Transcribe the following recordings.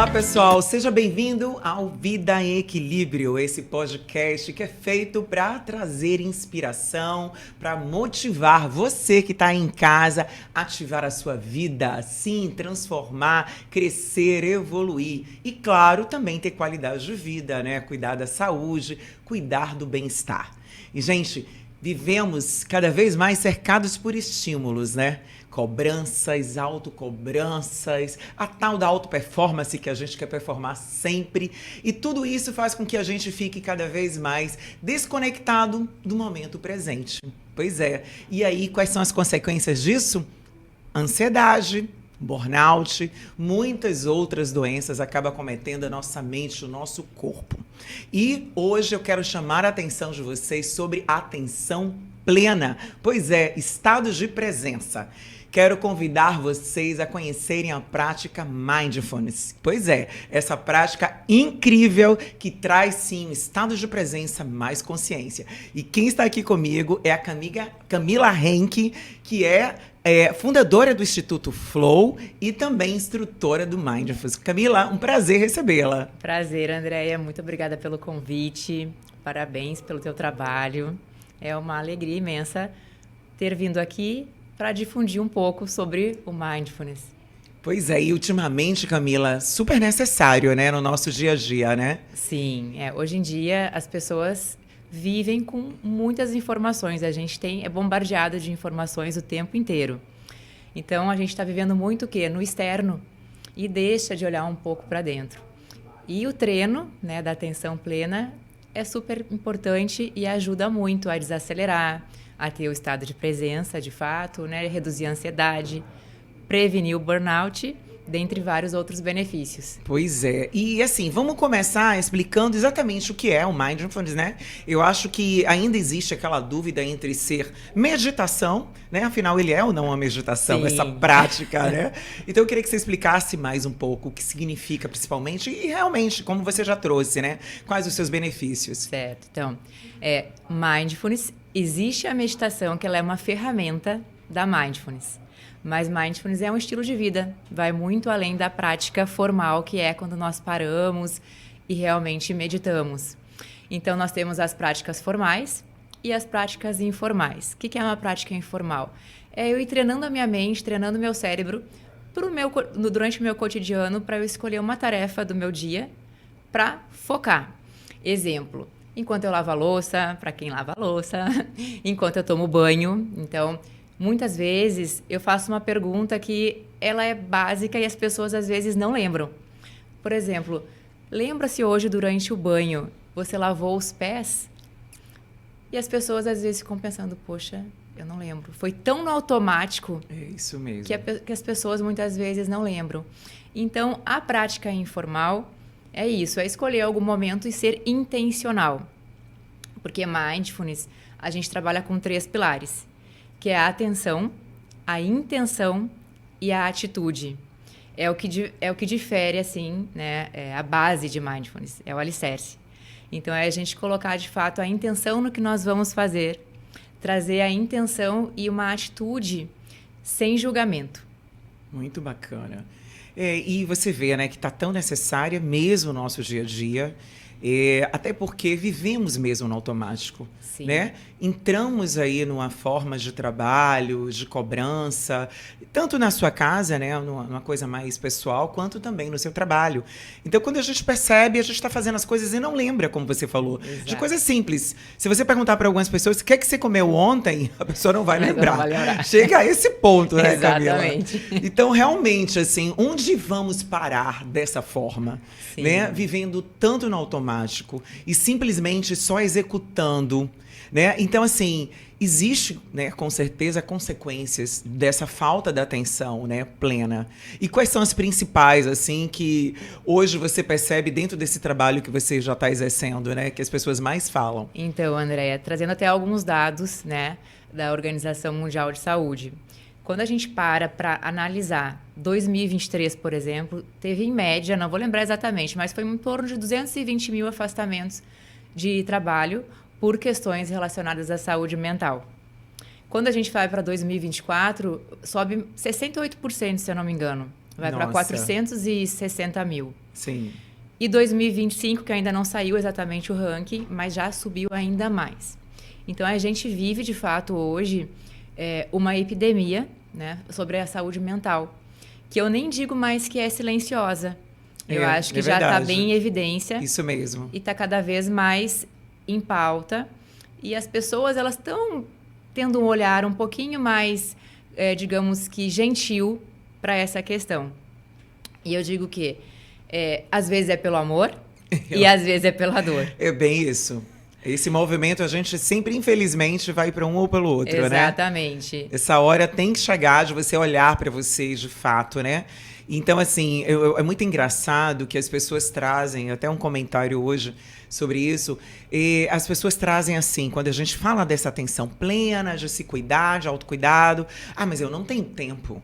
Olá, pessoal, seja bem-vindo ao Vida em Equilíbrio, esse podcast que é feito para trazer inspiração, para motivar você que está em casa, ativar a sua vida, sim, transformar, crescer, evoluir e, claro, também ter qualidade de vida, né? Cuidar da saúde, cuidar do bem-estar. E, gente, vivemos cada vez mais cercados por estímulos, né? Cobranças, autocobranças, a tal da auto-performance que a gente quer performar sempre. E tudo isso faz com que a gente fique cada vez mais desconectado do momento presente. Pois é. E aí, quais são as consequências disso? Ansiedade, burnout, muitas outras doenças acabam acometendo a nossa mente, o nosso corpo. E hoje eu quero chamar a atenção de vocês sobre atenção plena. Pois é, estados de presença. Quero convidar vocês a conhecerem a prática Mindfulness. Pois é, essa prática incrível que traz sim um estado de presença, mais consciência. E quem está aqui comigo é a Camila Henke, que é fundadora do Instituto Flow e também instrutora do Mindfulness. Camila, um prazer recebê-la. Prazer, Andréia. Muito obrigada pelo convite. Parabéns pelo teu trabalho. É uma alegria imensa ter vindo aqui para difundir um pouco sobre o Mindfulness. Pois é, e ultimamente, Camila, super necessário, né, no nosso dia a dia, né? Sim, hoje em dia as pessoas vivem com muitas informações. A gente é bombardeado de informações o tempo inteiro. Então, a gente está vivendo muito o quê? No externo e deixa de olhar um pouco para dentro. E o treino, né, da atenção plena é super importante e ajuda muito a desacelerar, a ter o estado de presença, de fato, né, reduzir a ansiedade, prevenir o burnout, dentre vários outros benefícios. Pois é. E assim, vamos começar explicando exatamente o que é o Mindfulness, né? Eu acho que ainda existe aquela dúvida entre ser meditação, né? Afinal, ele é ou não uma meditação, Sim. Essa prática, né? Então eu queria que você explicasse mais um pouco o que significa, principalmente, e realmente, como você já trouxe, né? Quais os seus benefícios. Certo. Então, Mindfulness, existe a meditação, que ela é uma ferramenta da Mindfulness. Mas Mindfulness é um estilo de vida, vai muito além da prática formal, que é quando nós paramos e realmente meditamos. Então, nós temos as práticas formais e as práticas informais. O que é uma prática informal? É eu ir treinando a minha mente, treinando o meu cérebro durante o meu cotidiano para eu escolher uma tarefa do meu dia para focar. Exemplo, enquanto eu lavo a louça, para quem lava a louça, enquanto eu tomo banho. Então, muitas vezes eu faço uma pergunta que ela é básica e as pessoas às vezes não lembram. Por exemplo, lembra-se hoje durante o banho, você lavou os pés? E as pessoas às vezes ficam pensando, poxa, eu não lembro. Foi tão no automático. É isso mesmo. Que as pessoas muitas vezes não lembram. Então, a prática informal é isso, é escolher algum momento e ser intencional. Porque Mindfulness, a gente trabalha com 3 pilares, que é a atenção, a intenção e a atitude. É o que difere, assim, né, a base de Mindfulness, é o alicerce. Então, é a gente colocar, de fato, a intenção no que nós vamos fazer, trazer a intenção e uma atitude sem julgamento. Muito bacana. E você vê, né, que está tão necessária mesmo no nosso dia a dia, até porque vivemos mesmo no automático. Sim. Né? Entramos aí numa forma de trabalho, de cobrança, tanto na sua casa, né, numa coisa mais pessoal, quanto também no seu trabalho. Então, quando a gente percebe, a gente está fazendo as coisas e não lembra, como você falou, Exato. De coisas simples. Se você perguntar para algumas pessoas o que é que você comeu ontem, a pessoa não vai lembrar. Não vai lembrar. Chega a esse ponto, né, Camila? Exatamente. Então, realmente, assim, onde vamos parar dessa forma? Sim. Né? Vivendo tanto no automático e simplesmente só executando. Né? Então, assim, existe, né, com certeza, consequências dessa falta de atenção, né, plena. E quais são as principais, assim, que hoje você percebe dentro desse trabalho que você já está exercendo, né, que as pessoas mais falam? Então, Andréia, trazendo até alguns dados, né, da Organização Mundial de Saúde. Quando a gente para analisar 2023, por exemplo, teve em média, não vou lembrar exatamente, mas foi em torno de 220 mil afastamentos de trabalho por questões relacionadas à saúde mental. Quando a gente vai para 2024, sobe 68%, se eu não me engano. Vai para Nossa. 460 mil. Sim. E 2025, que ainda não saiu exatamente o ranking, mas já subiu ainda mais. Então, a gente vive, de fato, hoje, uma epidemia, né, sobre a saúde mental, que eu nem digo mais que é silenciosa. Eu acho que já está bem em evidência. Isso mesmo. E está cada vez mais em pauta. E as pessoas, elas estão tendo um olhar um pouquinho mais, digamos que, gentil para essa questão. E eu digo que, às vezes é pelo amor e às vezes é pela dor. É bem isso. Esse movimento, a gente sempre, infelizmente, vai para um ou pelo outro, né? Exatamente. Essa hora tem que chegar de você olhar para vocês de fato, né? Então, assim, é muito engraçado que as pessoas trazem, até um comentário hoje sobre isso, e as pessoas trazem assim, quando a gente fala dessa atenção plena, de se cuidar, de autocuidado, mas eu não tenho tempo.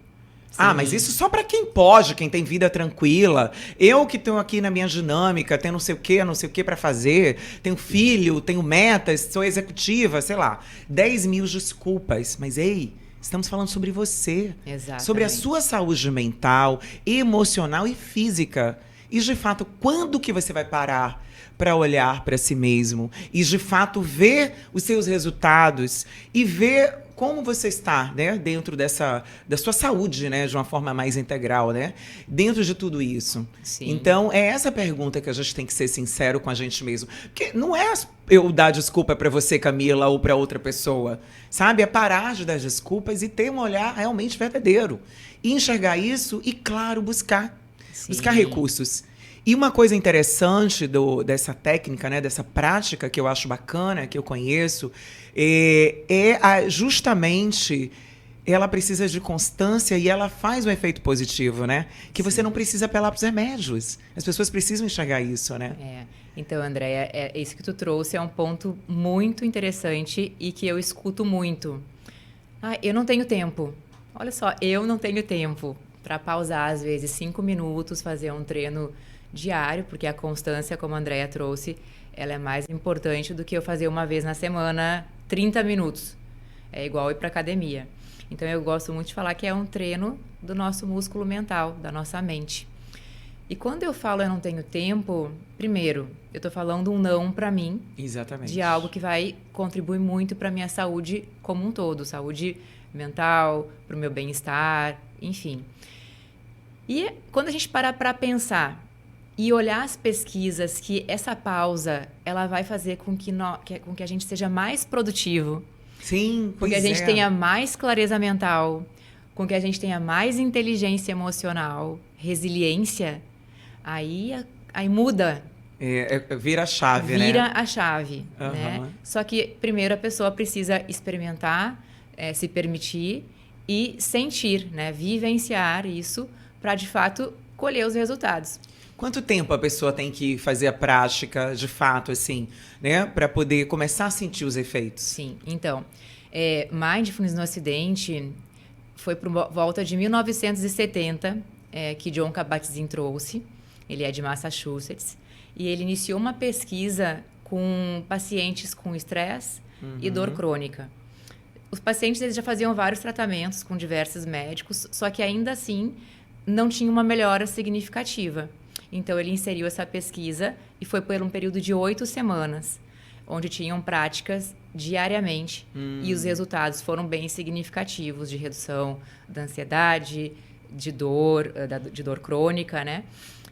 Mas isso só para quem pode, quem tem vida tranquila. Eu que estou aqui na minha dinâmica, tenho não sei o que para fazer, tenho filho, tenho metas, sou executiva, sei lá. 10 mil desculpas. Mas, ei, estamos falando sobre você. Exatamente. Sobre a sua saúde mental, emocional e física. E, de fato, quando que você vai parar para olhar para si mesmo? E, de fato, ver os seus resultados e ver como você está, né, dentro da sua saúde, né, de uma forma mais integral, né, dentro de tudo isso. Sim. Então, é essa pergunta que a gente tem que ser sincero com a gente mesmo. Porque não é eu dar desculpa para você, Camila, ou para outra pessoa, sabe? É parar de dar desculpas e ter um olhar realmente verdadeiro. E enxergar isso e, claro, buscar recursos. E uma coisa interessante dessa técnica, né, dessa prática que eu acho bacana, que eu conheço, justamente ela precisa de constância e ela faz um efeito positivo, né? Que você não precisa apelar para os remédios. As pessoas precisam enxergar isso, né? Então, Andréia, isso que tu trouxe é um ponto muito interessante e que eu escuto muito. Eu não tenho tempo. Olha só, eu não tenho tempo para pausar, às vezes, 5 minutos, fazer um treino diário, porque a constância, como a Andréia trouxe, ela é mais importante do que eu fazer uma vez na semana 30 minutos. É igual ir para academia. Então, eu gosto muito de falar que é um treino do nosso músculo mental, da nossa mente. E quando eu falo eu não tenho tempo, primeiro, eu estou falando um não para mim. Exatamente. De algo que vai contribuir muito para a minha saúde como um todo. Saúde mental, para o meu bem-estar, enfim. E quando a gente parar para pensar e olhar as pesquisas, que essa pausa ela vai fazer com que a gente seja mais produtivo. Sim, com que a gente tenha mais clareza mental, com que a gente tenha mais inteligência emocional, resiliência, aí muda. Vira a chave, né? Vira a chave, né? Só que primeiro a pessoa precisa experimentar, se permitir e sentir, né? Vivenciar isso para, de fato, colher os resultados. Quanto tempo a pessoa tem que fazer a prática, de fato, assim, né? Para poder começar a sentir os efeitos? Sim, então, Mindfulness no Ocidente foi por volta de 1970 que Jon Kabat-Zinn trouxe. Ele é de Massachusetts. E ele iniciou uma pesquisa com pacientes com estresse e dor crônica. Os pacientes eles já faziam vários tratamentos com diversos médicos, só que ainda assim não tinha uma melhora significativa. Então, ele inseriu essa pesquisa e foi por um período de 8 semanas, onde tinham práticas diariamente e os resultados foram bem significativos de redução da ansiedade, de dor crônica, né?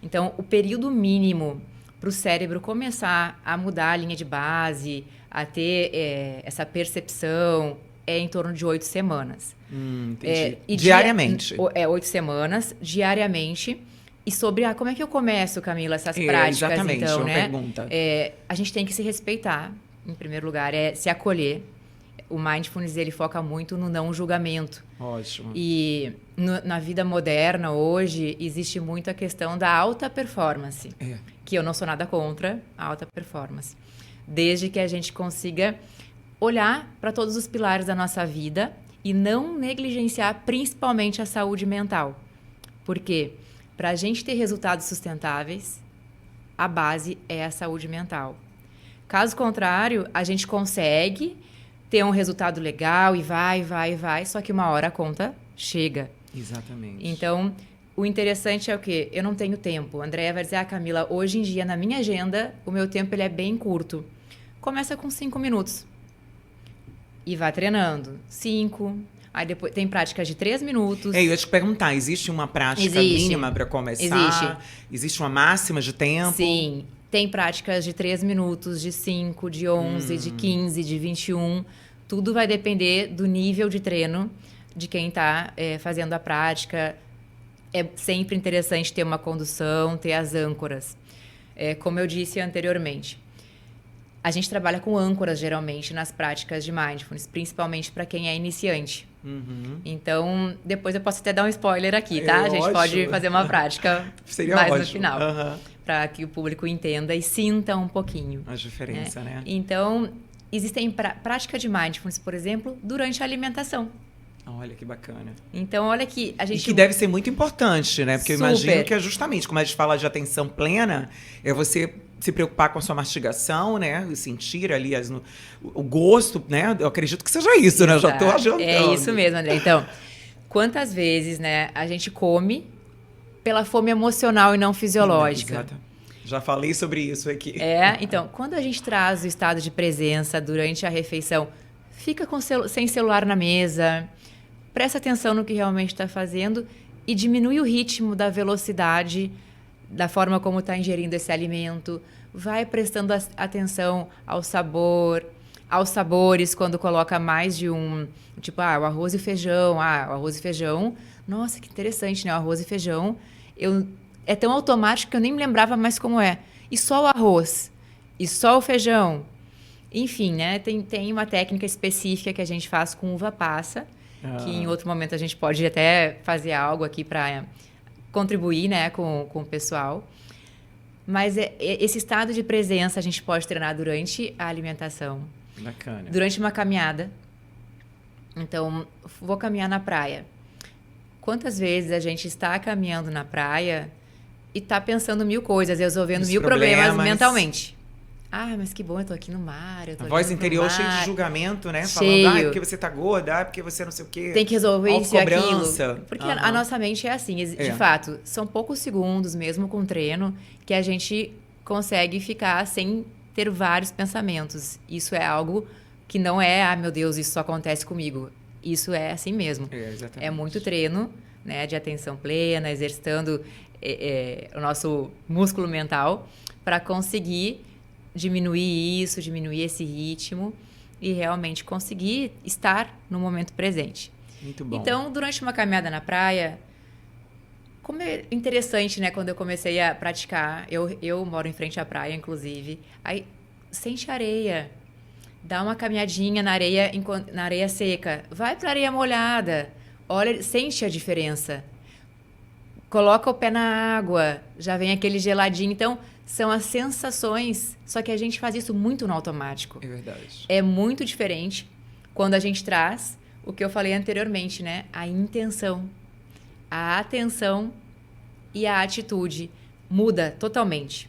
Então, o período mínimo para o cérebro começar a mudar a linha de base, a ter essa percepção, é em torno de 8 semanas. Entendi. Diariamente? 8 semanas, diariamente. E sobre como é que eu começo, Camila, essas práticas, exatamente, então, uma né? pergunta. A gente tem que se respeitar, em primeiro lugar, se acolher. O Mindfulness, ele foca muito no não julgamento. Ótimo. E na vida moderna, hoje, existe muito a questão da alta performance. Que eu não sou nada contra a alta performance. Desde que a gente consiga olhar para todos os pilares da nossa vida e não negligenciar principalmente a saúde mental. Por quê? Para a gente ter resultados sustentáveis, a base é a saúde mental. Caso contrário, a gente consegue ter um resultado legal e vai, só que uma hora a conta chega. Exatamente. Então, o interessante é o quê? Eu não tenho tempo. A Andrea vai dizer, Camila, hoje em dia, na minha agenda, o meu tempo ele é bem curto. Começa com 5 minutos. E vai treinando. 5. Aí depois tem práticas de 3 minutos. Eu ia te perguntar, existe uma prática mínima para começar? Existe uma máxima de tempo? Sim. Tem práticas de 3 minutos, de 5, de 11, de 15, de 21. Tudo vai depender do nível de treino de quem está fazendo a prática. É sempre interessante ter uma condução, ter as âncoras. Como eu disse anteriormente, a gente trabalha com âncoras, geralmente, nas práticas de Mindfulness, principalmente para quem é iniciante. Então, depois eu posso até dar um spoiler aqui, tá? A gente pode fazer uma prática mais no final, para que o público entenda e sinta um pouquinho. A diferença, né? Então, existem prática de Mindfulness, por exemplo, durante a alimentação. Olha que bacana. Então, olha que a gente... E que deve ser muito importante, né? Porque eu imagino que é justamente, como a gente fala de atenção plena, é você se preocupar com a sua mastigação, né? E sentir ali o gosto, né? Eu acredito que seja isso, né? Eu já tô adiantando. É isso mesmo, André. Então, quantas vezes, né, a gente come pela fome emocional e não fisiológica? Exato. Já falei sobre isso aqui. Então, quando a gente traz o estado de presença durante a refeição, fica sem celular na mesa, presta atenção no que realmente está fazendo e diminui o ritmo da velocidade, da forma como está ingerindo esse alimento. Vai prestando atenção ao sabor, aos sabores, quando coloca mais de um... Tipo, o arroz e feijão. O arroz e feijão... Nossa, que interessante, né? O arroz e feijão... É tão automático que eu nem me lembrava mais como é. E só o arroz. E só o feijão. Enfim, né? Tem uma técnica específica que a gente faz com uva passa, que em outro momento a gente pode até fazer algo aqui para contribuir, né, com o pessoal. Mas esse estado de presença a gente pode treinar durante a alimentação. Bacana. Durante uma caminhada. Então, vou caminhar na praia. Quantas vezes a gente está caminhando na praia e está pensando 1000 coisas, resolvendo 1000 problemas mentalmente. Mas que bom, eu tô aqui no mar, eu tô a voz interior cheia de julgamento, né? Falando, porque você tá gorda, porque você não sei o quê. Tem que resolver isso e aquilo. Porque a nossa mente é assim, de fato. São poucos segundos, mesmo com treino, que a gente consegue ficar sem ter vários pensamentos. Isso é algo que não é, meu Deus, isso só acontece comigo. Isso é assim mesmo. Exatamente. É muito treino, né, de atenção plena, exercitando o nosso músculo mental para conseguir diminuir esse ritmo e realmente conseguir estar no momento presente. Muito bom. Então, durante uma caminhada na praia, como é interessante, né? Quando eu comecei a praticar, eu moro em frente à praia, inclusive, aí sente areia, dá uma caminhadinha na areia seca, vai para areia molhada, olha, sente a diferença. Coloca o pé na água, já vem aquele geladinho. Então, são as sensações, só que a gente faz isso muito no automático. É verdade. É muito diferente quando a gente traz o que eu falei anteriormente, né? A intenção, a atenção e a atitude muda totalmente.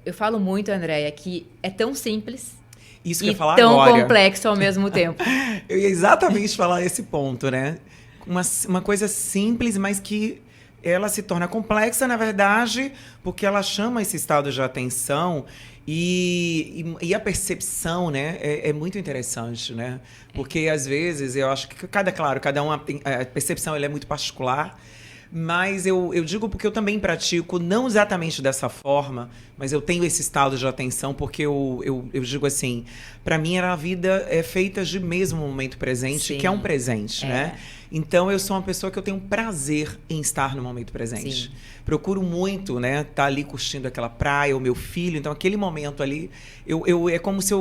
Eu falo muito, Andréia, que é tão simples isso que eu ia falar tão agora. Complexo ao mesmo tempo. Eu ia exatamente falar esse ponto, né? Uma coisa simples, mas que ela se torna complexa, na verdade, porque ela chama esse estado de atenção e a percepção, né, é muito interessante, né? Porque, às vezes, eu acho que cada uma tem, a percepção ela é muito particular, mas eu digo porque eu também pratico, não exatamente dessa forma, mas eu tenho esse estado de atenção, porque eu digo assim, para mim a vida é feita de mesmo momento presente, Sim. que é um presente, né? Então, eu sou uma pessoa que eu tenho prazer em estar no momento presente. Sim. Procuro muito, né? Estar ali curtindo aquela praia, o meu filho. Então, aquele momento ali, é como se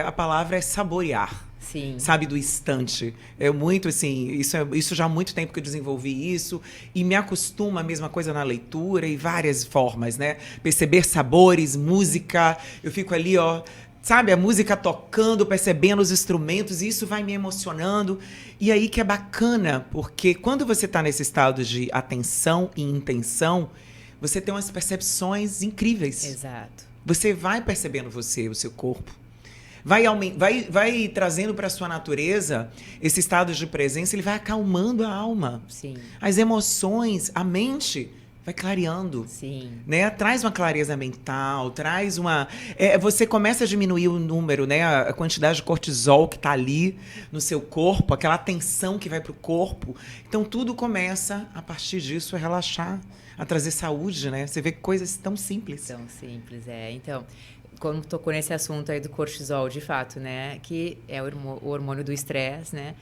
a palavra é saborear. Sim. Sabe, do instante. É muito assim, isso já há muito tempo que eu desenvolvi isso. E me acostuma a mesma coisa na leitura e várias formas, né? Perceber sabores, música. Eu fico ali, sabe, a música tocando, percebendo os instrumentos, e isso vai me emocionando. E aí que é bacana, porque quando você está nesse estado de atenção e intenção, você tem umas percepções incríveis. Exato. Você vai percebendo o seu corpo. vai trazendo para sua natureza esse estado de presença, ele vai acalmando a alma. Sim. As emoções, a mente vai clareando. Sim. Né? Traz uma clareza mental, traz uma... você começa a diminuir o número, né? A quantidade de cortisol que está ali no seu corpo, aquela tensão que vai para o corpo. Então, tudo começa, a partir disso, a relaxar, a trazer saúde, né? Você vê coisas tão simples. Tão simples, Então, quando tocou nesse assunto aí do cortisol, de fato, né? Que é o hormônio do estresse, né?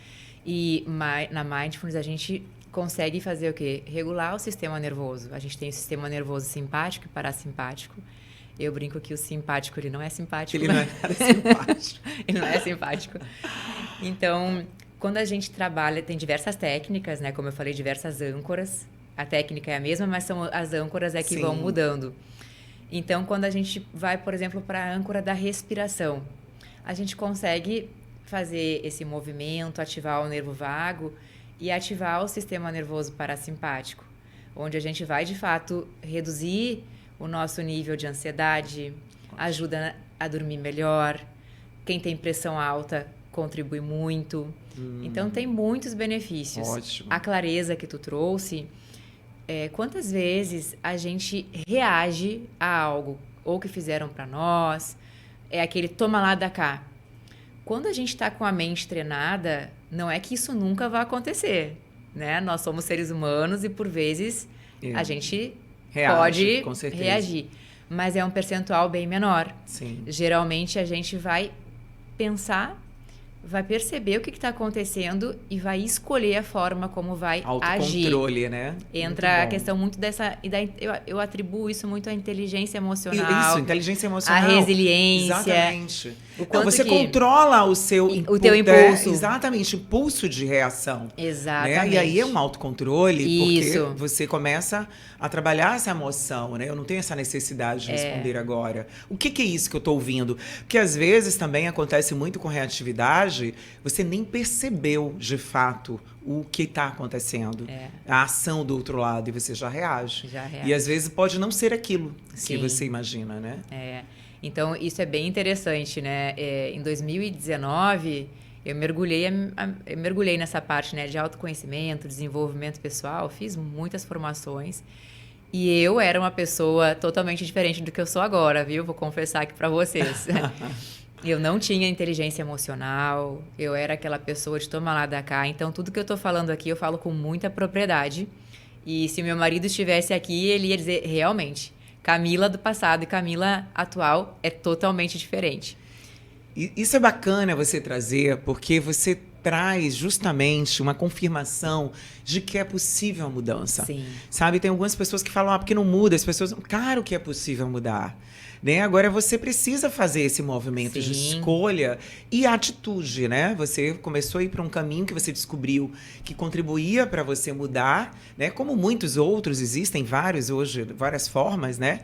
E na Mindfulness a gente consegue fazer o quê? Regular o sistema nervoso. A gente tem o sistema nervoso simpático e parasimpático. Eu brinco que o simpático, ele não é simpático. Ele não é simpático. Ele não é simpático. Então, quando a gente trabalha, tem diversas técnicas, né? Como eu falei, diversas âncoras. A técnica é a mesma, mas são as âncoras que Sim. vão mudando. Então, quando a gente vai, por exemplo, para a âncora da respiração, a gente consegue fazer esse movimento, ativar o nervo vago e ativar o sistema nervoso parasimpático, onde a gente vai, de fato, reduzir o nosso nível de ansiedade, ajuda a dormir melhor. Quem tem pressão alta contribui muito. Então, tem muitos benefícios. Ótimo. A clareza que tu trouxe, quantas vezes a gente reage a algo, ou que fizeram para nós, é aquele toma lá da cá. Quando a gente está com a mente treinada, não é que isso nunca vai acontecer, né? Nós somos seres humanos e, por vezes, a gente pode com certeza. reagir. Mas é um percentual bem menor. Sim. Geralmente, a gente vai pensar, vai perceber o que está acontecendo e vai escolher a forma como vai agir. Autocontrole, né? Entra a questão muito dessa... Eu atribuo isso muito à inteligência emocional. Isso, inteligência emocional. A resiliência. Exatamente. Então, você controla o teu impulso. Exatamente, impulso de reação. Exatamente. Né? E aí é um autocontrole, Isso. porque você começa a trabalhar essa emoção, né? Eu não tenho essa necessidade de responder agora. O que é isso que eu estou ouvindo? Porque às vezes também acontece muito com reatividade, você nem percebeu de fato o que está acontecendo, a ação do outro lado, e você já reage. E às vezes pode não ser aquilo que você imagina, né? Então, isso é bem interessante, né? Em 2019, eu mergulhei nessa parte, né, de autoconhecimento, desenvolvimento pessoal, fiz muitas formações. E eu era uma pessoa totalmente diferente do que eu sou agora, viu? Vou confessar aqui para vocês. Eu não tinha inteligência emocional, eu era aquela pessoa de toma lá da cá. Então, tudo que eu tô falando aqui, eu falo com muita propriedade. E se meu marido estivesse aqui, ele ia dizer, realmente, Camila do passado e Camila atual é totalmente diferente. Isso é bacana você trazer, porque você traz justamente uma confirmação de que é possível a mudança. Sim. Sabe, tem algumas pessoas que falam, porque não muda, as pessoas, claro que é possível mudar. Né? Agora você precisa fazer esse movimento de escolha e atitude, né? Você começou a ir para um caminho que você descobriu que contribuía para você mudar, né? Como muitos outros, existem vários hoje, várias formas, né?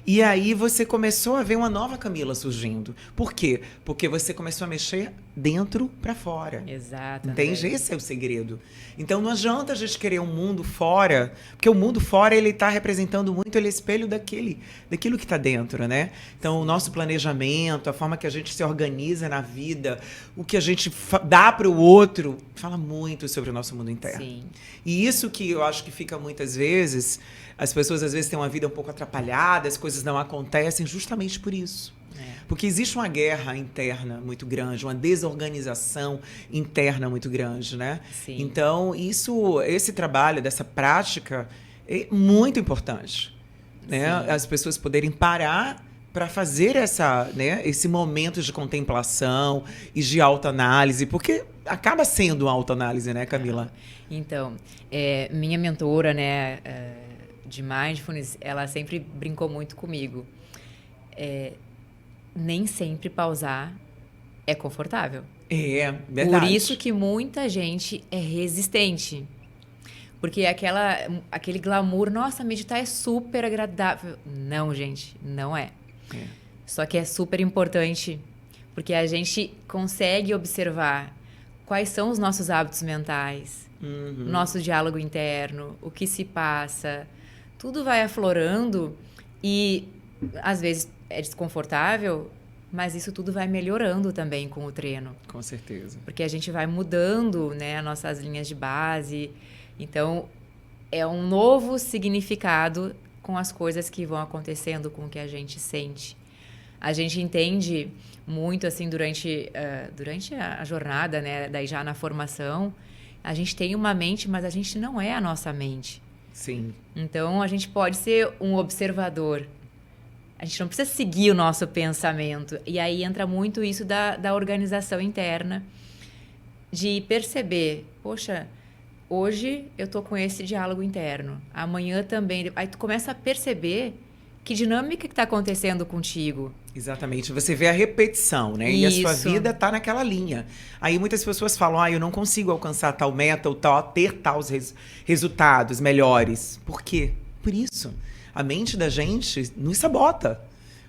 E aí você começou a ver uma nova Camila surgindo. Por quê? Porque você começou a mexer dentro para fora. Exato. Entende? Esse é o segredo. Então não adianta a gente querer um mundo fora, porque o mundo fora ele está representando muito, ele é espelho daquilo que está dentro, né? Então o nosso planejamento, a forma que a gente se organiza na vida, o que a gente dá para o outro, fala muito sobre o nosso mundo interno. Sim. E isso que eu acho que fica muitas vezes, as pessoas às vezes têm uma vida um pouco atrapalhada, as coisas não acontecem justamente por isso. Porque existe uma guerra interna muito grande, uma desorganização interna muito grande, né? Sim. Então, esse trabalho, dessa prática, é muito importante. Né? As pessoas poderem parar para fazer esse momento de contemplação e de autoanálise, porque acaba sendo uma autoanálise, né, Camila? Então, minha mentora, né, de Mindfulness, ela sempre brincou muito comigo. Nem sempre pausar é confortável. É, verdade. Por isso que muita gente é resistente. Porque aquele glamour, nossa, meditar é super agradável. Não, gente, não é. Só que é super importante, porque a gente consegue observar quais são os nossos hábitos mentais, nosso diálogo interno, o que se passa. Tudo vai aflorando e, às vezes, é desconfortável, mas isso tudo vai melhorando também com o treino. Com certeza. Porque a gente vai mudando, né, as nossas linhas de base. Então, é um novo significado com as coisas que vão acontecendo, com o que a gente sente. A gente entende muito, assim, durante a jornada, né, daí já na formação, a gente tem uma mente, mas a gente não é a nossa mente. Sim. Então, a gente pode ser um observador. A gente não precisa seguir o nosso pensamento. E aí entra muito isso da organização interna, de perceber, poxa, hoje eu tô com esse diálogo interno, amanhã também. Aí tu começa a perceber que dinâmica que está acontecendo contigo. Exatamente. Você vê a repetição, né? Isso. E a sua vida tá naquela linha. Aí muitas pessoas falam, eu não consigo alcançar tal meta ou ter tais resultados melhores. Por quê? Por isso. A mente da gente nos sabota.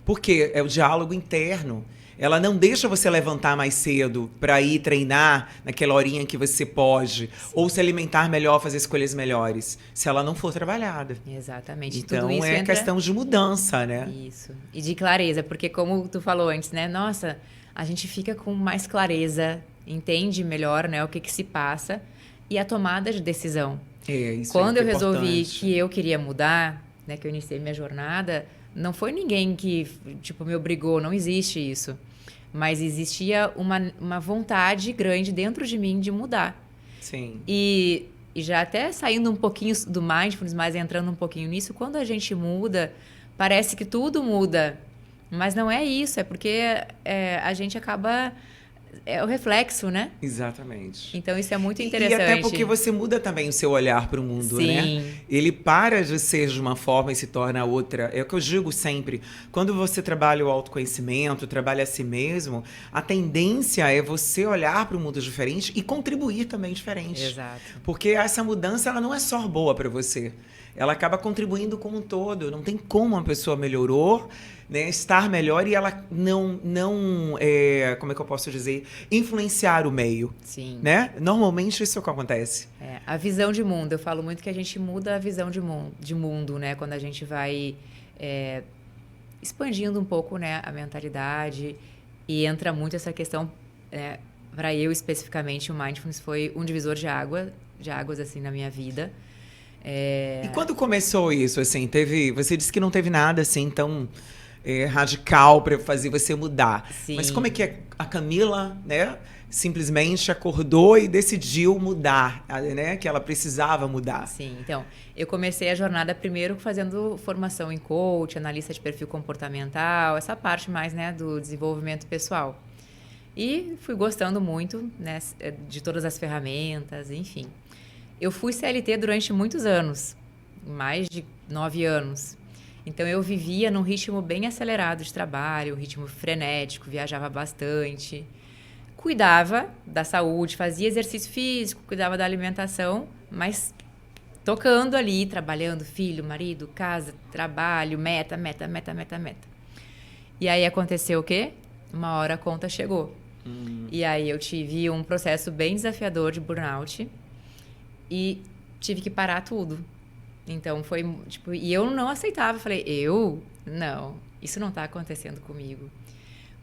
Porque é o diálogo interno. Ela não deixa você levantar mais cedo para ir treinar naquela horinha que você pode. Sim. Ou se alimentar melhor, fazer escolhas melhores. Se ela não for trabalhada. Exatamente. Então, tudo isso entra... questão de mudança, né? Isso. E de clareza. Porque como tu falou antes, né? Nossa, a gente fica com mais clareza, entende melhor, né, o que se passa. E a tomada de decisão. Isso. Quando eu resolvi que eu queria mudar, né, que eu iniciei minha jornada... Não foi ninguém que, tipo, me obrigou, não existe isso. Mas existia uma vontade grande dentro de mim de mudar. Sim. E já até saindo um pouquinho do mindfulness, mas entrando um pouquinho nisso, quando a gente muda, parece que tudo muda. Mas não é isso, é porque a gente acaba... É o reflexo, né? Exatamente. Então, isso é muito interessante. E até porque você muda também o seu olhar para o mundo, Sim. né? Ele para de ser de uma forma e se torna outra. É o que eu digo sempre. Quando você trabalha o autoconhecimento, trabalha a si mesmo, a tendência é você olhar para o mundo diferente e contribuir também diferente. Exato. Porque essa mudança, ela não é só boa para você. Ela acaba contribuindo com um todo. Não tem como uma pessoa melhorou, né, estar melhor e ela não como é que eu posso dizer, influenciar o meio. Sim. Né? Normalmente isso é o que acontece. A visão de mundo. Eu falo muito que a gente muda a visão de mundo, né? Quando a gente vai expandindo um pouco, né, a mentalidade, e entra muito essa questão, para eu especificamente, o Mindfulness foi um divisor de águas assim na minha vida. E quando começou isso, assim, você disse que não teve nada assim tão radical para fazer você mudar. Sim. Mas como é que a Camila, né, simplesmente acordou e decidiu mudar, né, que ela precisava mudar? Sim, então, eu comecei a jornada primeiro fazendo formação em coach, analista de perfil comportamental, essa parte mais, né, do desenvolvimento pessoal. E fui gostando muito, né, de todas as ferramentas, enfim. Eu fui CLT durante muitos anos, mais de 9 anos. Então, eu vivia num ritmo bem acelerado de trabalho, um ritmo frenético, viajava bastante. Cuidava da saúde, fazia exercício físico, cuidava da alimentação, mas tocando ali, trabalhando, filho, marido, casa, trabalho, meta. E aí aconteceu o quê? Uma hora a conta chegou. E aí eu tive um processo bem desafiador de burnout e tive que parar tudo. Então foi tipo, e eu não aceitava, falei, não, isso não está acontecendo comigo.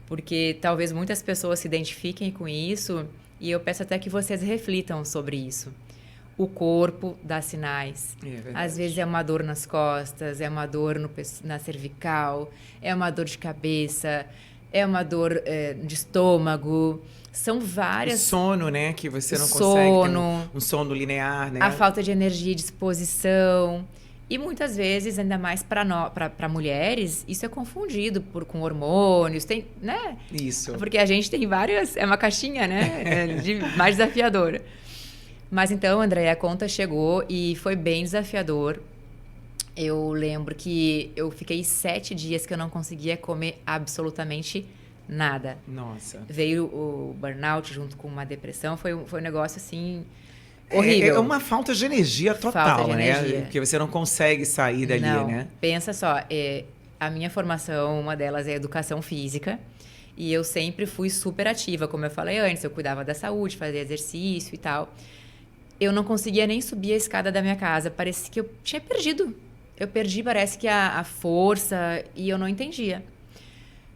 Porque talvez muitas pessoas se identifiquem com isso e eu peço até que vocês reflitam sobre isso. O corpo dá sinais. Às vezes é uma dor nas costas, é uma dor na cervical, é uma dor de cabeça, é uma dor de estômago. São várias... O sono, né? Que você não consegue ter um sono linear, né? A falta de energia e disposição. E muitas vezes, ainda mais para mulheres, isso é confundido com hormônios, tem, né? Isso. Porque a gente tem várias... É uma caixinha, né? Mais desafiadora. Mas então, André, a conta chegou e foi bem desafiador. Eu lembro que eu fiquei 7 dias que eu não conseguia comer absolutamente nada. Nossa. Veio o burnout junto com uma depressão. Foi um negócio, assim, horrível. É uma falta de energia total, falta de energia. Porque você não consegue sair dali, não. Né? Pensa só, a minha formação, uma delas é educação física. E eu sempre fui super ativa, como eu falei antes. Eu cuidava da saúde, fazia exercício e tal. Eu não conseguia nem subir a escada da minha casa. Parecia que eu tinha perdido. Eu perdi, parece que a força, e eu não entendia.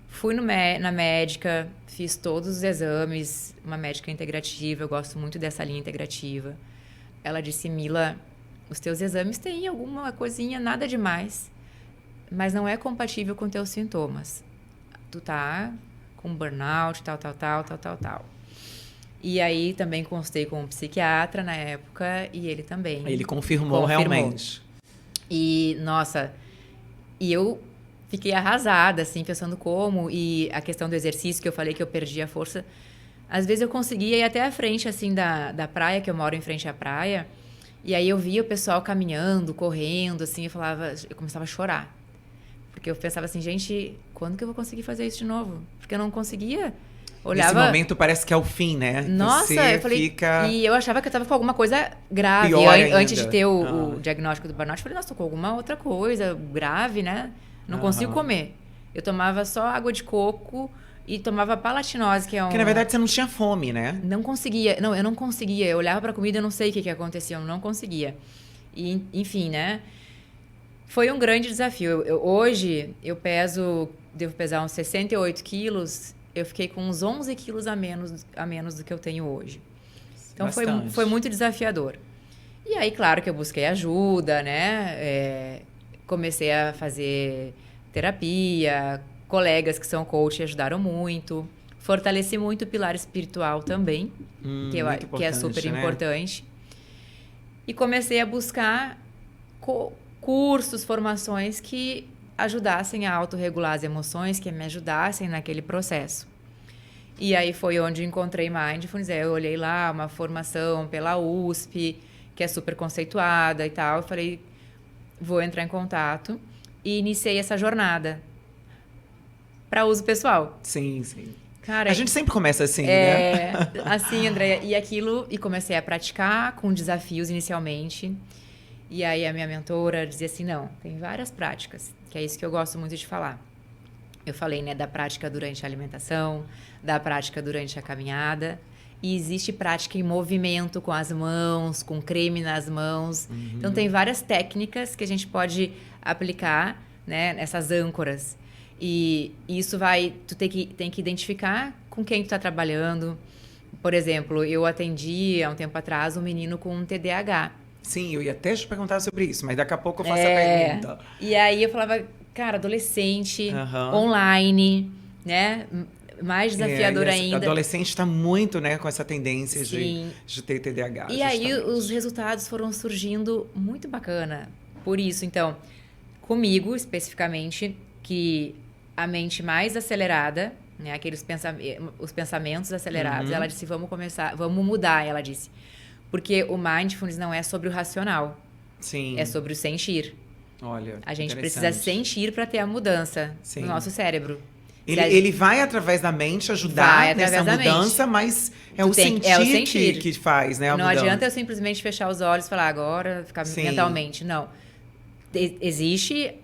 Fui na médica, fiz todos os exames, uma médica integrativa, eu gosto muito dessa linha integrativa. Ela disse, Mila, os teus exames têm alguma coisinha, nada demais, mas não é compatível com teus sintomas. Tu tá com burnout, tal. E aí também consultei com um psiquiatra na época e ele também. Ele confirmou realmente. E, nossa, e eu fiquei arrasada, assim, pensando como. E a questão do exercício, que eu falei que eu perdi a força. Às vezes eu conseguia ir até a frente, assim, da praia, que eu moro em frente à praia. E aí eu via o pessoal caminhando, correndo, assim, eu começava a chorar. Porque eu pensava assim, gente, quando que eu vou conseguir fazer isso de novo? Porque eu não conseguia. Olhava... Nesse momento parece que é o fim, né? Nossa, você eu falei... fica... E eu achava que eu estava com alguma coisa grave. Pior ainda. Antes de ter o diagnóstico do burnout, eu falei, nossa, tô com alguma outra coisa grave, né? Não consigo comer. Eu tomava só água de coco e tomava palatinose, que é um... Porque, na verdade, você não tinha fome, né? Não conseguia. Não, eu não conseguia. Eu olhava pra comida e eu não sei o que acontecia. Eu não conseguia. E, enfim, né? Foi um grande desafio. Hoje, devo pesar uns 68 quilos. Eu fiquei com uns 11 quilos a menos do que eu tenho hoje. Então, foi muito desafiador. E aí, claro que eu busquei ajuda, né? Comecei a fazer terapia. Colegas que são coach ajudaram muito. Fortaleci muito o pilar espiritual também, que é super importante. E comecei a buscar cursos, formações que ajudassem a autorregular as emoções, que me ajudassem naquele processo. E aí foi onde encontrei Mindfulness. Eu olhei lá uma formação pela USP, que é super conceituada e tal. Eu falei, vou entrar em contato. E iniciei essa jornada para uso pessoal. Sim, sim. Cara, a gente sempre começa assim, né? Assim, Andréia. E comecei a praticar com desafios inicialmente. E aí a minha mentora dizia assim, não, tem várias práticas, que é isso que eu gosto muito de falar. Eu falei, né, da prática durante a alimentação, da prática durante a caminhada. E existe prática em movimento com as mãos, com creme nas mãos. Uhum. Então, tem várias técnicas que a gente pode aplicar, né, nessas âncoras. E isso tu tem que identificar com quem tu está trabalhando. Por exemplo, eu atendi há um tempo atrás um menino com um TDAH. Sim, eu ia até te perguntar sobre isso, mas daqui a pouco eu faço a pergunta. E aí eu falava, cara, adolescente, online, né? Mais desafiador ainda. Adolescente está muito, né, com essa tendência de ter TDAH. E aí os resultados foram surgindo muito bacana. Por isso, então, comigo especificamente, que a mente mais acelerada, né, os pensamentos acelerados, ela disse, vamos mudar, ela disse. Porque o Mindfulness não é sobre o racional. Sim. É sobre o sentir. Olha, a gente precisa sentir para ter a mudança no nosso cérebro. Ele vai através da mente ajudar nessa mudança, mas é o sentir que faz, né, a mudança. Não adianta eu simplesmente fechar os olhos e falar agora, ficar mentalmente. Não. Existe...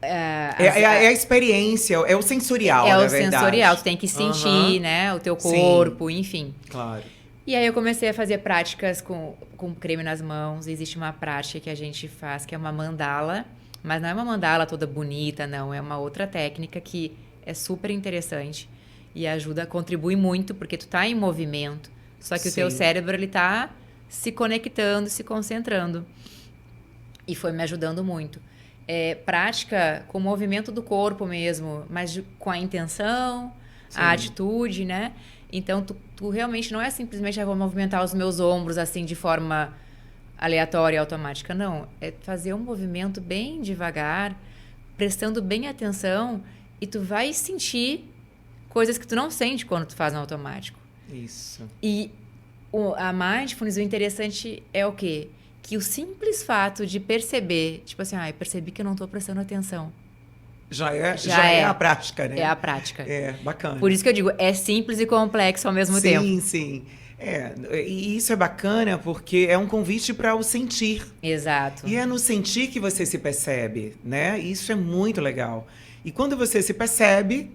É a experiência, é o sensorial, na verdade. É o sensorial, tu tem que sentir, né, o teu corpo, enfim. Claro. E aí eu comecei a fazer práticas com creme nas mãos. Existe uma prática que a gente faz, que é uma mandala. Mas não é uma mandala toda bonita, não. É uma outra técnica que é super interessante. E contribui muito, porque tu tá em movimento. Só que o teu cérebro, ele tá se conectando, se concentrando. E foi me ajudando muito. Prática com o movimento do corpo mesmo, mas com a intenção, a atitude, né? Então, tu realmente não é simplesmente vou movimentar os meus ombros assim de forma aleatória e automática. Não, é fazer um movimento bem devagar, prestando bem atenção e tu vai sentir coisas que tu não sente quando tu faz no automático. Isso. E a Mindfulness, o interessante é o quê? Que o simples fato de perceber, tipo assim, eu percebi que eu não estou prestando atenção. Já é a prática, né? É a prática. É, bacana. Por isso que eu digo, é simples e complexo ao mesmo tempo. Sim, sim. E isso é bacana porque é um convite para o sentir. Exato. E é no sentir que você se percebe, né? Isso é muito legal. E quando você se percebe,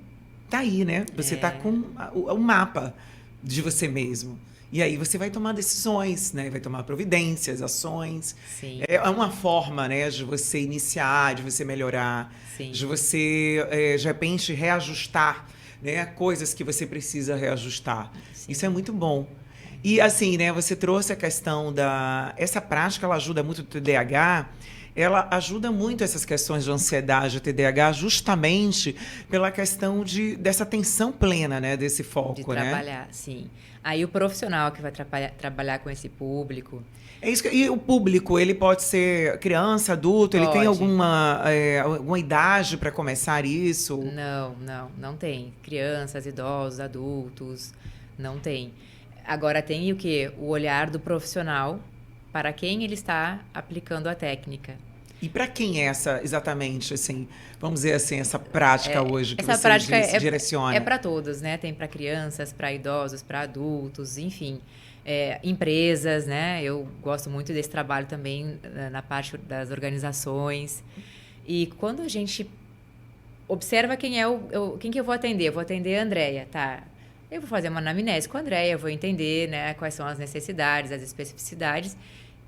tá aí, né? Você tá com o mapa de você mesmo. E aí você vai tomar decisões, né? Vai tomar providências, ações. Sim, É uma forma, né, de você iniciar, de você melhorar, sim, de você, de repente, reajustar, né, coisas que você precisa reajustar. sim. Isso é muito bom. E assim, né, você trouxe a questão da... Essa prática, ela ajuda muito o TDAH, ela ajuda muito essas questões de ansiedade e TDAH justamente pela questão dessa atenção plena, né, desse De foco, né? trabalhar, sim. Aí o profissional que vai trabalhar com esse público, É isso e o público, ele pode ser criança, adulto, ele tem pode. alguma idade para começar isso? Não tem. Crianças, idosos, adultos, não tem. Agora tem o quê? O olhar do profissional para quem ele está aplicando a técnica. E para quem é essa, exatamente, assim, vamos dizer assim, essa prática hoje que Essa você prática direciona? é para todos, né? Tem para crianças, para idosos, para adultos, enfim. Empresas, né? Eu gosto muito desse trabalho também na parte das organizações. E quando a gente observa quem é quem que eu vou atender. Eu vou atender a Andréia, tá? Eu vou fazer uma anamnese com a Andréia, vou entender, né, quais são as necessidades, as especificidades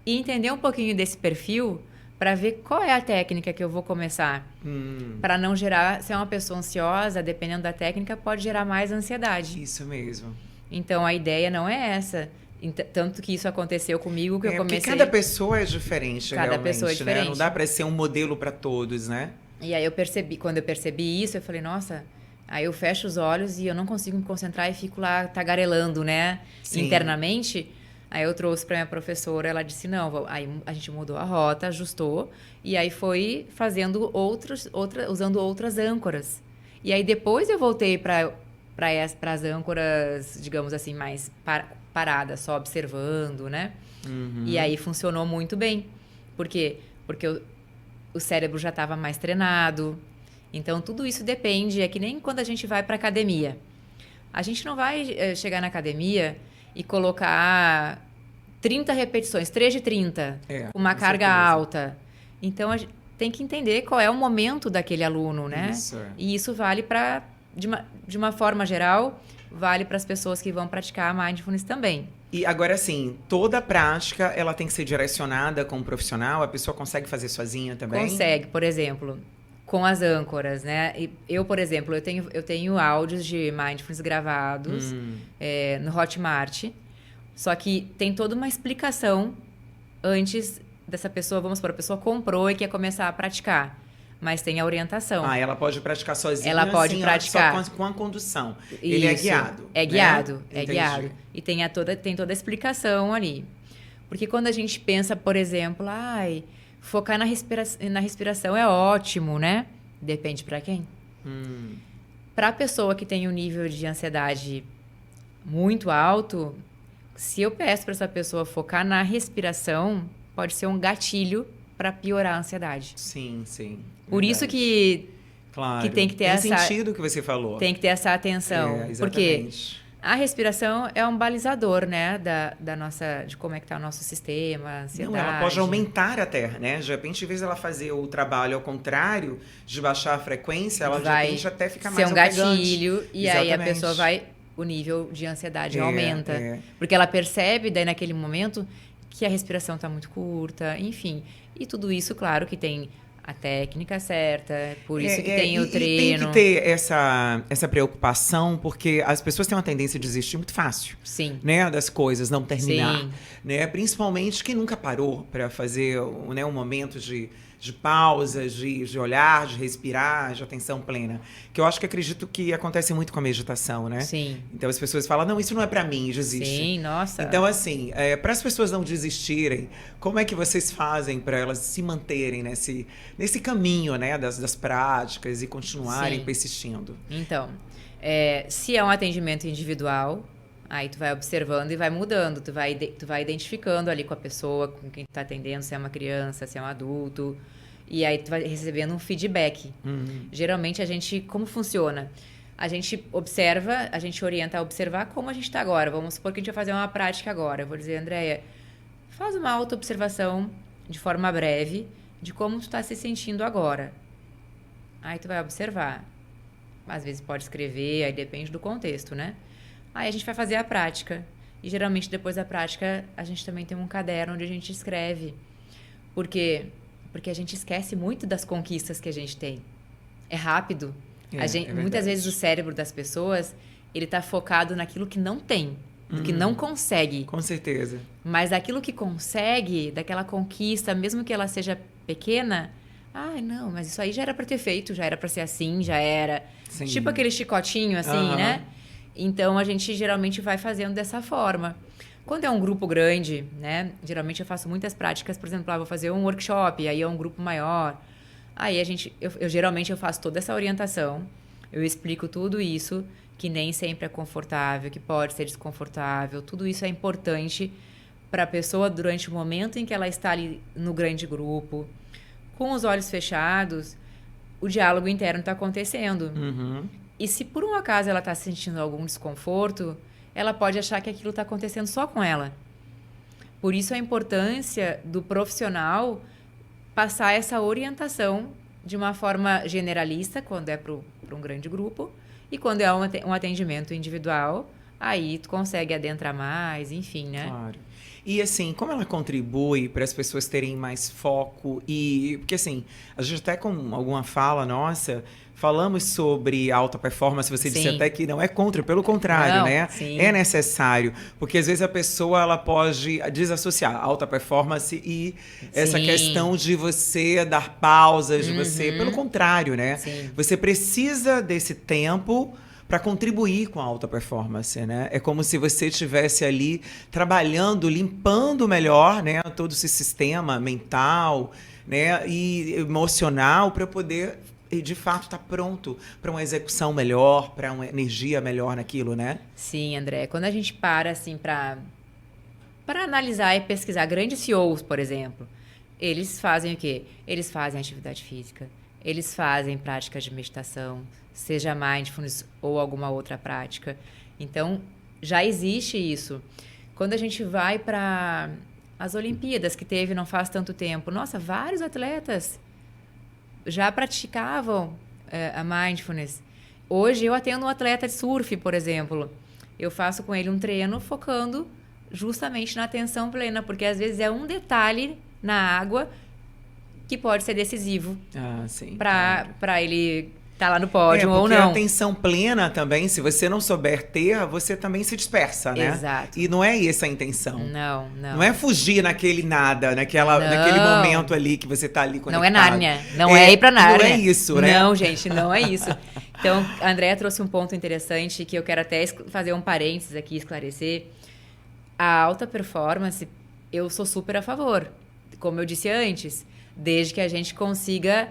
e entender um pouquinho desse perfil para ver qual é a técnica que eu vou começar. Para não gerar, se é uma pessoa ansiosa, dependendo da técnica, pode gerar mais ansiedade. Isso mesmo. Então a ideia não é essa. Tanto que isso aconteceu comigo que eu comecei. Porque cada pessoa é diferente, Cada realmente, pessoa é diferente. né? Não dá para ser um modelo para todos, né? E aí quando eu percebi isso, eu falei, nossa, aí eu fecho os olhos e eu não consigo me concentrar e fico lá tagarelando, né? Sim. Internamente. Aí eu trouxe para minha professora, ela disse, não, aí a gente mudou a rota, ajustou, e aí foi fazendo usando outras âncoras. E aí depois eu voltei para as âncoras, digamos assim, mais paradas, só observando, né? E aí funcionou muito bem. Por quê? Porque o cérebro já estava mais treinado. Então, tudo isso depende. É que nem quando a gente vai para academia. A gente não vai chegar na academia e colocar 30 repetições, 3 de 30, com uma carga alta. Então, a gente tem que entender qual é o momento daquele aluno, né? Isso. E isso vale para, de uma forma geral, vale para as pessoas que vão praticar a mindfulness também. E agora, assim, toda prática, ela tem que ser direcionada com um profissional? A pessoa consegue fazer sozinha também? Consegue, por exemplo, com as âncoras, né? Eu, por exemplo, eu tenho áudios de mindfulness gravados no Hotmart, só que tem toda uma explicação antes dessa pessoa, vamos supor, a pessoa comprou e quer começar a praticar. Mas tem a orientação. Ela pode praticar sozinha? Ela pode praticar. Só com a condução. Isso. Ele é guiado. É guiado, né? é guiado. E tem toda a explicação ali. Porque quando a gente pensa, por exemplo, focar na respiração é ótimo, né? Depende para quem. Para a pessoa que tem um nível de ansiedade muito alto, se eu peço para essa pessoa focar na respiração, pode ser um gatilho para piorar a ansiedade. Sim, sim. Por isso que tem que ter essa... Tem sentido o que você falou. Tem que ter essa atenção. Porque a respiração é um balizador, né, da nossa, de como é que tá o nosso sistema, ansiedade. Não, ela pode aumentar até, né? De repente, em vez dela fazer o trabalho ao contrário, de baixar a frequência, ela de repente até fica mais ofegante. Ser um gatilho, e aí a pessoa o nível de ansiedade aumenta. Porque ela percebe, daí naquele momento, que a respiração está muito curta, enfim. E tudo isso, claro, que tem a técnica certa, por isso que tem o treino. E tem que ter essa preocupação, porque as pessoas têm uma tendência a desistir muito fácil. Sim. Né, das coisas, não terminar. Sim. Né? Principalmente quem nunca parou para fazer, né, um momento de pausa, de olhar, de respirar, de atenção plena. Que eu acredito que acontece muito com a meditação, né? Sim. Então as pessoas falam, não, isso não é para mim, desiste. Sim, nossa. Então, assim, para as pessoas não desistirem, como é que vocês fazem para elas se manterem nesse caminho, né, das práticas e continuarem persistindo? Então, se é um atendimento individual, aí tu vai observando e vai mudando, tu vai identificando ali com a pessoa, com quem tu tá atendendo, se é uma criança, se é um adulto, e aí tu vai recebendo um feedback. Geralmente como funciona? A gente observa, a gente orienta a observar como a gente está agora. Vamos supor que a gente vai fazer uma prática agora. Eu vou dizer, Andréia, faz uma auto-observação de forma breve de como tu está se sentindo agora. Aí tu vai observar. Às vezes pode escrever, aí depende do contexto, né? Aí a gente vai fazer a prática. E geralmente depois da prática a gente também tem um caderno onde a gente escreve. Por quê? Porque a gente esquece muito das conquistas que a gente tem. É rápido. Muitas vezes o cérebro das pessoas, ele tá focado naquilo que não tem, do que não consegue. Com certeza. Mas daquilo que consegue, daquela conquista, mesmo que ela seja pequena, não, mas isso aí já era para ter feito, já era para ser assim, já era. Sim. Tipo aquele chicotinho, assim, né? Então, a gente geralmente vai fazendo dessa forma. Quando é um grupo grande, né? Geralmente eu faço muitas práticas, por exemplo, vou fazer um workshop, aí é um grupo maior. Aí geralmente eu faço toda essa orientação, eu explico tudo isso, que nem sempre é confortável, que pode ser desconfortável, tudo isso é importante para a pessoa durante o momento em que ela está ali no grande grupo, com os olhos fechados, o diálogo interno está acontecendo. E se por um acaso ela está sentindo algum desconforto, ela pode achar que aquilo está acontecendo só com ela. Por isso a importância do profissional passar essa orientação de uma forma generalista, quando é para um grande grupo, e quando é um atendimento individual, aí tu consegue adentrar mais, enfim, né? Claro. E assim, como ela contribui para as pessoas terem mais foco porque assim, a gente até com alguma fala nossa, falamos sobre alta performance, você disse até que não é contra, pelo contrário, né? Sim. É necessário, porque às vezes a pessoa ela pode desassociar alta performance e essa questão de você dar pausas, de você, pelo contrário, né? Sim. Você precisa desse tempo para contribuir com a alta performance, né? É como se você estivesse ali trabalhando, limpando melhor, né, todo esse sistema mental, né, e emocional para poder de fato estar pronto para uma execução melhor, para uma energia melhor naquilo, né? Sim, André. Quando a gente para assim para analisar e pesquisar grandes CEOs, por exemplo, eles fazem o quê? Eles fazem atividade física, eles fazem práticas de meditação, seja mindfulness ou alguma outra prática. Então, já existe isso. Quando a gente vai para as Olimpíadas, que teve não faz tanto tempo, nossa, vários atletas já praticavam a mindfulness. Hoje, eu atendo um atleta de surf, por exemplo. Eu faço com ele um treino focando justamente na atenção plena, porque às vezes é um detalhe na água que pode ser decisivo para ele tá lá no pódio ou não. Porque a atenção plena também, se você não souber ter, você também se dispersa, né? Exato. E não é essa a intenção. Não. Não é fugir naquele nada, naquele momento ali que você tá ali conectado. Não é Nárnia. Não é ir pra Nárnia. Não é isso, né? Não, gente, não é isso. Então, a Andréa trouxe um ponto interessante que eu quero até fazer um parênteses aqui, esclarecer. A alta performance, eu sou super a favor. Como eu disse antes, desde que a gente consiga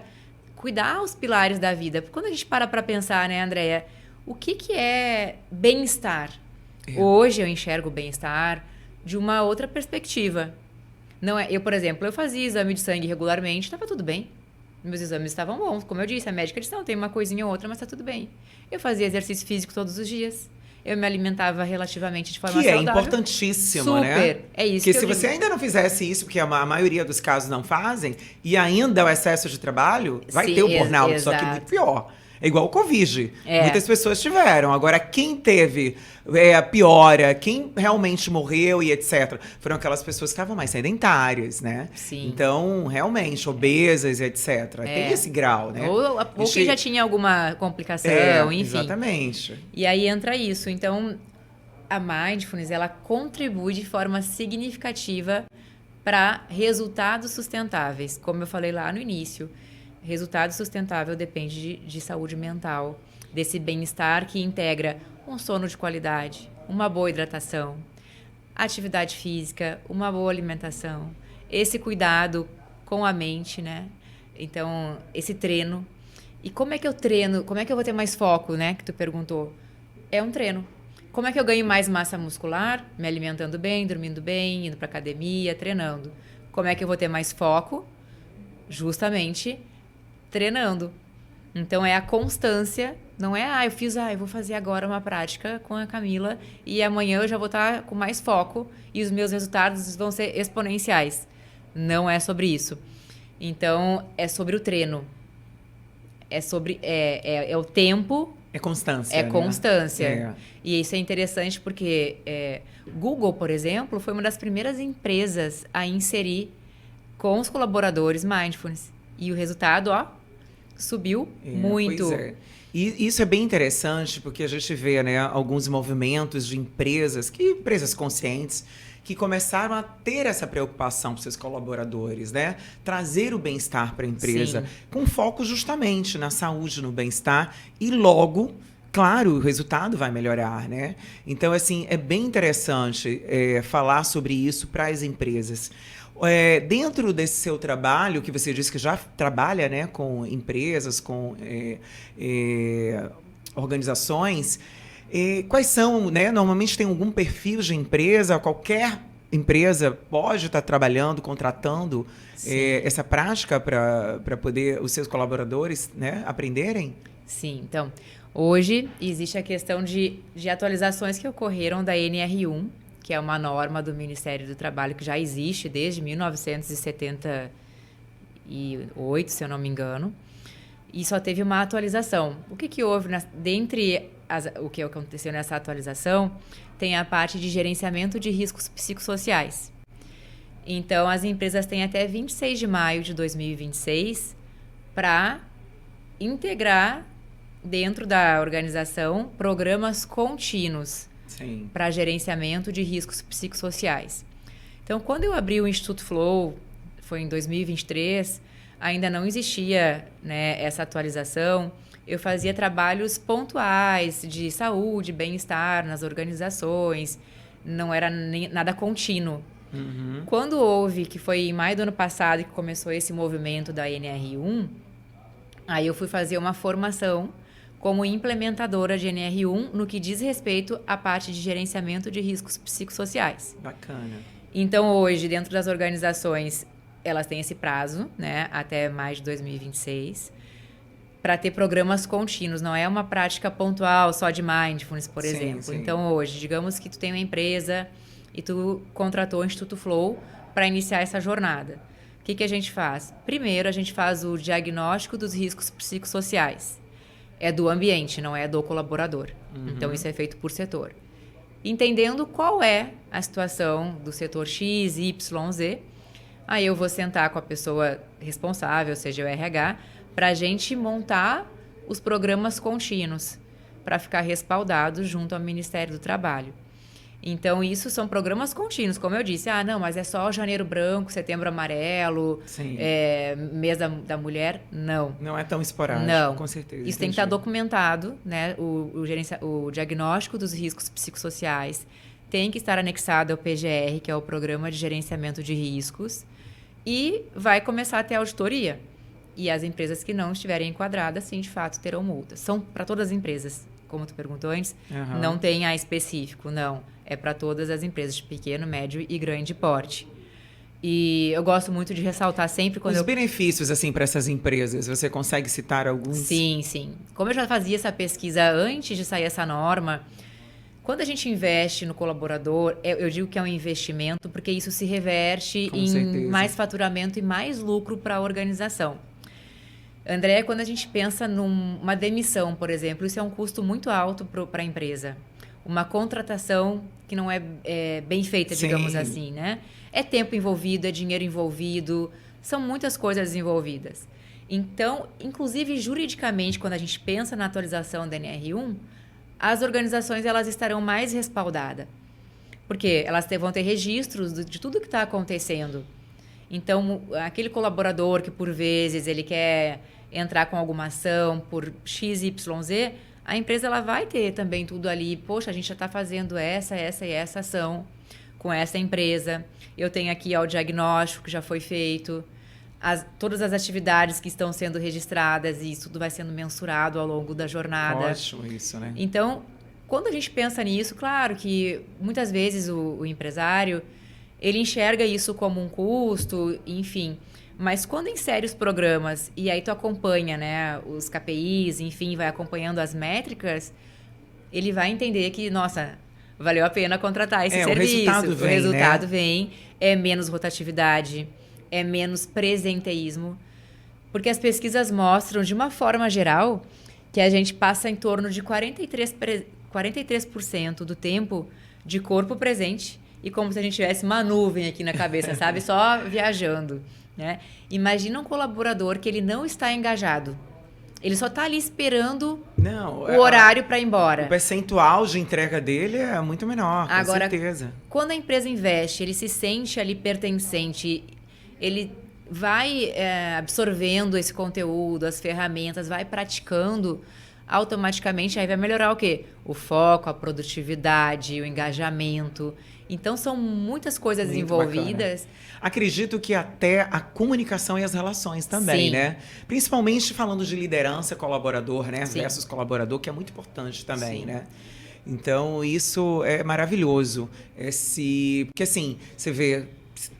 cuidar os pilares da vida. Porque quando a gente para pensar, né, Andréa, o que é bem-estar? Hoje eu enxergo o bem-estar de uma outra perspectiva. Não é, por exemplo, eu fazia exame de sangue regularmente, estava tudo bem. Meus exames estavam bons. Como eu disse, a médica disse, não, tem uma coisinha ou outra, mas está tudo bem. Eu fazia exercício físico todos os dias. Eu me alimentava relativamente de forma saudável. Que é importantíssimo, né? Super. É isso que se você ainda não fizesse isso, porque a maioria dos casos não fazem, e ainda o excesso de trabalho, vai ter o burnout, só que muito pior. É igual o Covid. Muitas pessoas tiveram. Agora, quem teve piora, quem realmente morreu e etc., foram aquelas pessoas que estavam mais sedentárias, né? Sim. Então, realmente, obesas e etc. Tem esse grau, né? Ou que já tinha alguma complicação, enfim. Exatamente. E aí entra isso. Então, a mindfulness, ela contribui de forma significativa para resultados sustentáveis, como eu falei lá no início. Resultado sustentável depende de saúde mental, desse bem-estar que integra um sono de qualidade, uma boa hidratação, atividade física, uma boa alimentação, esse cuidado com a mente, né? Então, esse treino. E como é que eu treino? Como é que eu vou ter mais foco, né? Que tu perguntou. É um treino. Como é que eu ganho mais massa muscular? Me alimentando bem, dormindo bem, indo para academia, treinando. Como é que eu vou ter mais foco? Justamente treinando. Então, é a constância, não é, eu vou fazer agora uma prática com a Camila e amanhã eu já vou estar com mais foco e os meus resultados vão ser exponenciais. Não é sobre isso. Então, é sobre o treino. É sobre, é o tempo. É constância. É constância. E isso é interessante porque Google, por exemplo, foi uma das primeiras empresas a inserir com os colaboradores Mindfulness. E o resultado, ó, subiu muito. Pois é. E isso é bem interessante, porque a gente vê, né, alguns movimentos de empresas conscientes, que começaram a ter essa preocupação com seus colaboradores, né? Trazer o bem-estar para a empresa, Sim. com foco justamente na saúde, no bem-estar, e logo, claro, o resultado vai melhorar, né? Então, assim, é bem interessante falar sobre isso para as empresas. Dentro desse seu trabalho, que você disse que já trabalha, né, com empresas, com organizações, quais são, né? Normalmente tem algum perfil de empresa, qualquer empresa pode estar trabalhando, contratando essa prática para poder os seus colaboradores, né, aprenderem? Sim, então, hoje existe a questão de atualizações que ocorreram da NR1, que é uma norma do Ministério do Trabalho que já existe desde 1978, se eu não me engano, e só teve uma atualização. O que houve o que aconteceu nessa atualização tem a parte de gerenciamento de riscos psicossociais. Então, as empresas têm até 26 de maio de 2026 para integrar dentro da organização programas contínuos para gerenciamento de riscos psicossociais. Então, quando eu abri o Instituto Flow, foi em 2023, ainda não existia, né, essa atualização. Eu fazia trabalhos pontuais de saúde, bem-estar nas organizações, não era nada contínuo. Uhum. Quando houve, que foi em maio do ano passado que começou esse movimento da NR1, aí eu fui fazer uma formação como implementadora de NR1 no que diz respeito à parte de gerenciamento de riscos psicossociais. Bacana. Então, hoje, dentro das organizações, elas têm esse prazo, né, até mais de 2026, para ter programas contínuos. Não é uma prática pontual só de mindfulness, por exemplo. Sim. Então, hoje, digamos que tu tem uma empresa e tu contratou o Instituto Flow para iniciar essa jornada. O que a gente faz? Primeiro, a gente faz o diagnóstico dos riscos psicossociais. É do ambiente, não é do colaborador. Uhum. Então, isso é feito por setor. Entendendo qual é a situação do setor X, Y, Z, aí eu vou sentar com a pessoa responsável, seja o RH, para a gente montar os programas contínuos, para ficar respaldado junto ao Ministério do Trabalho. Então, isso são programas contínuos, como eu disse. Ah, não, mas é só janeiro branco, setembro amarelo, mês da mulher. Não. Não é tão esporádico, não. Com certeza. Isso tem que estar documentado, né? O diagnóstico dos riscos psicossociais tem que estar anexado ao PGR, que é o Programa de Gerenciamento de Riscos, e vai começar a ter auditoria. E as empresas que não estiverem enquadradas, sim, de fato, terão multas. São para todas as empresas, como tu perguntou antes. Uhum. Não tem a específico, não. É para todas as empresas de pequeno, médio e grande porte. E eu gosto muito de ressaltar sempre quando Os benefícios, assim, para essas empresas, você consegue citar alguns? Sim. Como eu já fazia essa pesquisa antes de sair essa norma, quando a gente investe no colaborador, eu digo que é um investimento porque isso se reverte em mais faturamento e mais lucro para a organização. André, quando a gente pensa numa demissão, por exemplo, isso é um custo muito alto para a empresa. Uma contratação que não é bem feita, digamos assim, né? É tempo envolvido, é dinheiro envolvido, são muitas coisas envolvidas. Então, inclusive juridicamente, quando a gente pensa na atualização da NR1, as organizações elas estarão mais respaldadas. Porque elas vão ter registros de tudo que está acontecendo. Então, aquele colaborador que, por vezes, ele quer entrar com alguma ação por X, Y, Z, a empresa ela vai ter também tudo ali. Poxa, a gente já está fazendo essa e essa ação com essa empresa. Eu tenho aqui o diagnóstico que já foi feito, todas as atividades que estão sendo registradas, e isso tudo vai sendo mensurado ao longo da jornada. Ótimo isso, né? Então, quando a gente pensa nisso, claro que muitas vezes o empresário ele enxerga isso como um custo, enfim. Mas quando insere os programas e aí tu acompanha, né, os KPIs, enfim, vai acompanhando as métricas, ele vai entender que, nossa, valeu a pena contratar esse serviço. O resultado vem, é menos rotatividade, é menos presenteísmo. Porque as pesquisas mostram, de uma forma geral, que a gente passa em torno de 43 43% do tempo de corpo presente e como se a gente tivesse uma nuvem aqui na cabeça, sabe? Só viajando, né? Imagina um colaborador que ele não está engajado. Ele só está ali esperando o horário para ir embora. O percentual de entrega dele é muito menor, com Agora, certeza. Quando a empresa investe, ele se sente ali pertencente, ele vai absorvendo esse conteúdo, as ferramentas, vai praticando, automaticamente aí vai melhorar o quê? O foco, a produtividade, o engajamento. Então, são muitas coisas muito envolvidas. Bacana. Acredito que até a comunicação e as relações também, Sim. né? Principalmente falando de liderança, colaborador, né? Sim. Versus colaborador, que é muito importante também, Sim. né? Então, isso é maravilhoso. Porque assim, você vê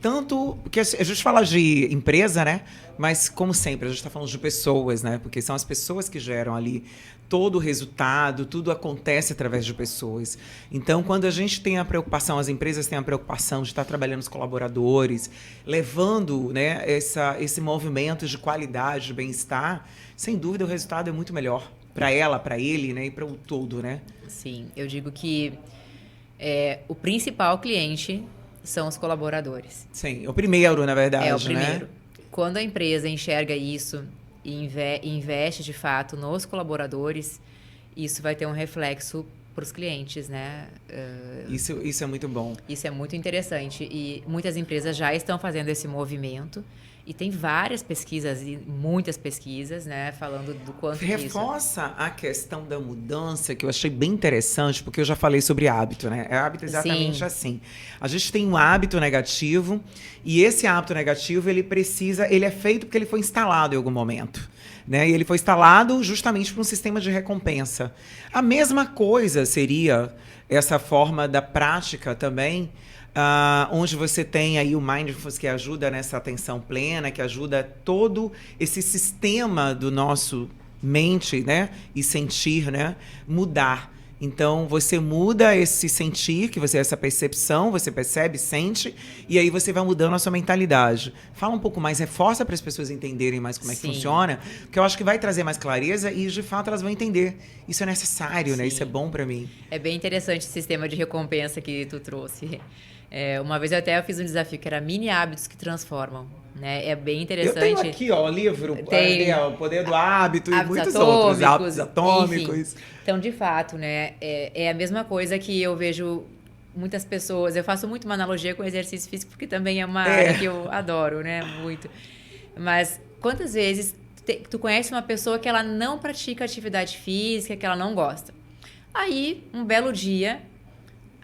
tanto... Porque a gente fala de empresa, né? Mas, como sempre, a gente está falando de pessoas, né? Porque são as pessoas que geram ali todo o resultado, tudo acontece através de pessoas. Então, quando a gente tem a preocupação, as empresas têm a preocupação de estar trabalhando os colaboradores, levando, né, esse movimento de qualidade, de bem-estar, sem dúvida o resultado é muito melhor para ela, para ele, né, e para o todo, né? Sim, eu digo que o principal cliente são os colaboradores. Sim, o primeiro, na verdade, é o primeiro. né? Quando a empresa enxerga isso e investe de fato nos colaboradores, isso vai ter um reflexo para os clientes, né? Isso é muito bom. Isso é muito interessante e muitas empresas já estão fazendo esse movimento e tem várias pesquisas e muitas pesquisas, né, falando do quanto reforça a questão da mudança, que eu achei bem interessante, porque eu já falei sobre hábito, né? É hábito exatamente Sim. assim. A gente tem um hábito negativo e esse hábito negativo, ele é feito porque ele foi instalado em algum momento. Né? E ele foi instalado justamente para um sistema de recompensa. A mesma coisa seria essa forma da prática também, onde você tem aí o Mindfulness, que ajuda nessa atenção plena, que ajuda todo esse sistema do nosso mente, né, e sentir, né, mudar. Então, você muda esse sentir, essa percepção, você percebe, sente, e aí você vai mudando a sua mentalidade. Fala um pouco mais, reforça para as pessoas entenderem mais como é que funciona, porque eu acho que vai trazer mais clareza e, de fato, elas vão entender. Isso é necessário, né? Isso é bom para mim. É bem interessante o sistema de recompensa que tu trouxe. Uma vez eu fiz um desafio que era mini hábitos que transformam. Né? É bem interessante. Eu tenho aqui, ó, o livro, O Poder do Hábito e muitos atômicos, outros, hábitos atômicos. Enfim. Então, de fato, né, é a mesma coisa que eu vejo muitas pessoas. Eu faço muito uma analogia com o exercício físico, porque também é uma área que eu adoro, né? Muito. Mas quantas vezes tu conhece uma pessoa que ela não pratica atividade física, que ela não gosta? Aí, um belo dia,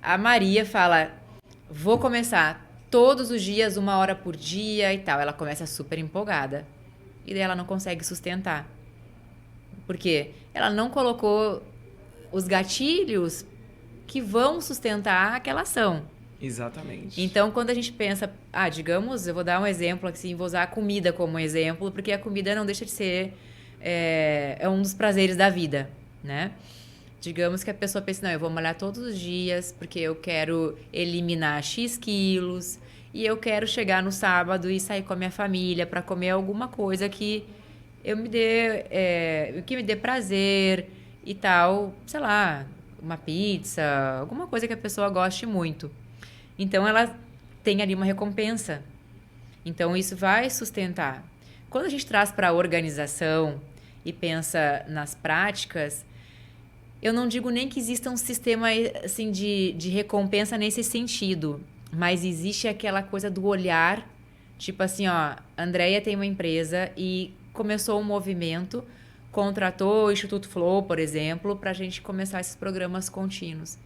a Maria fala: vou começar todos os dias, 1 hora por dia e tal. Ela começa super empolgada. E daí ela não consegue sustentar. Por quê? Ela não colocou os gatilhos que vão sustentar aquela ação. Exatamente. Então, quando a gente pensa... digamos, eu vou dar um exemplo, assim, vou usar a comida como exemplo, porque a comida não deixa de ser... É um dos prazeres da vida, né? Digamos que a pessoa pensa, não, eu vou malhar todos os dias porque eu quero eliminar X quilos e eu quero chegar no sábado e sair com a minha família para comer alguma coisa que que me dê prazer e tal, sei lá, uma pizza, alguma coisa que a pessoa goste muito. Então, ela tem ali uma recompensa. Então, isso vai sustentar. Quando a gente traz para a organização e pensa nas práticas, eu não digo nem que exista um sistema assim, de recompensa nesse sentido, mas existe aquela coisa do olhar, tipo assim, ó, a Andrea tem uma empresa e começou um movimento, contratou o Instituto Flow, por exemplo, para a gente começar esses programas contínuos.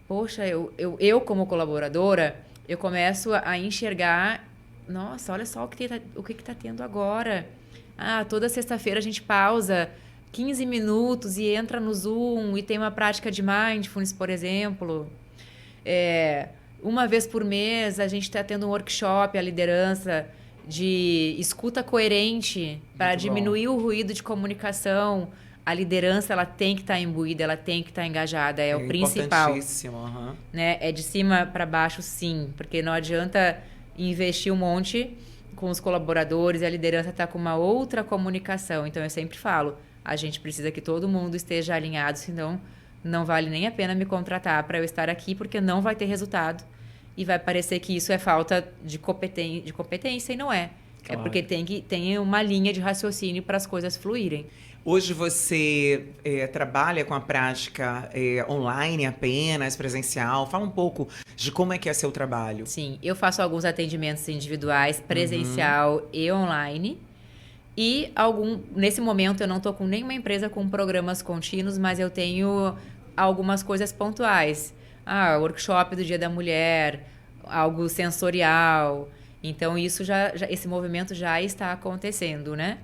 Poxa, eu como colaboradora, eu começo a enxergar, nossa, olha só o que está tendo agora. Toda sexta-feira a gente pausa 15 minutos e entra no Zoom e tem uma prática de Mindfulness, por exemplo. Uma vez por mês a gente está tendo um workshop, a liderança, de escuta coerente para diminuir o ruído de comunicação. A liderança ela tem que estar imbuída, ela tem que estar engajada, é o principal. Importantíssimo. Né? É de cima para baixo, sim, porque não adianta investir um monte com os colaboradores e a liderança está com uma outra comunicação. Então, eu sempre falo, a gente precisa que todo mundo esteja alinhado, senão não vale nem a pena me contratar para eu estar aqui, porque não vai ter resultado. E vai parecer que isso é falta de competência, e não é. Claro. É porque tem uma linha de raciocínio para as coisas fluírem. Hoje você trabalha com a prática online apenas, presencial? Fala um pouco de como é que é seu trabalho. Sim, eu faço alguns atendimentos individuais, presencial e online. E nesse momento eu não estou com nenhuma empresa com programas contínuos, mas eu tenho algumas coisas pontuais. Workshop do Dia da Mulher, algo sensorial. Então esse movimento já está acontecendo, né?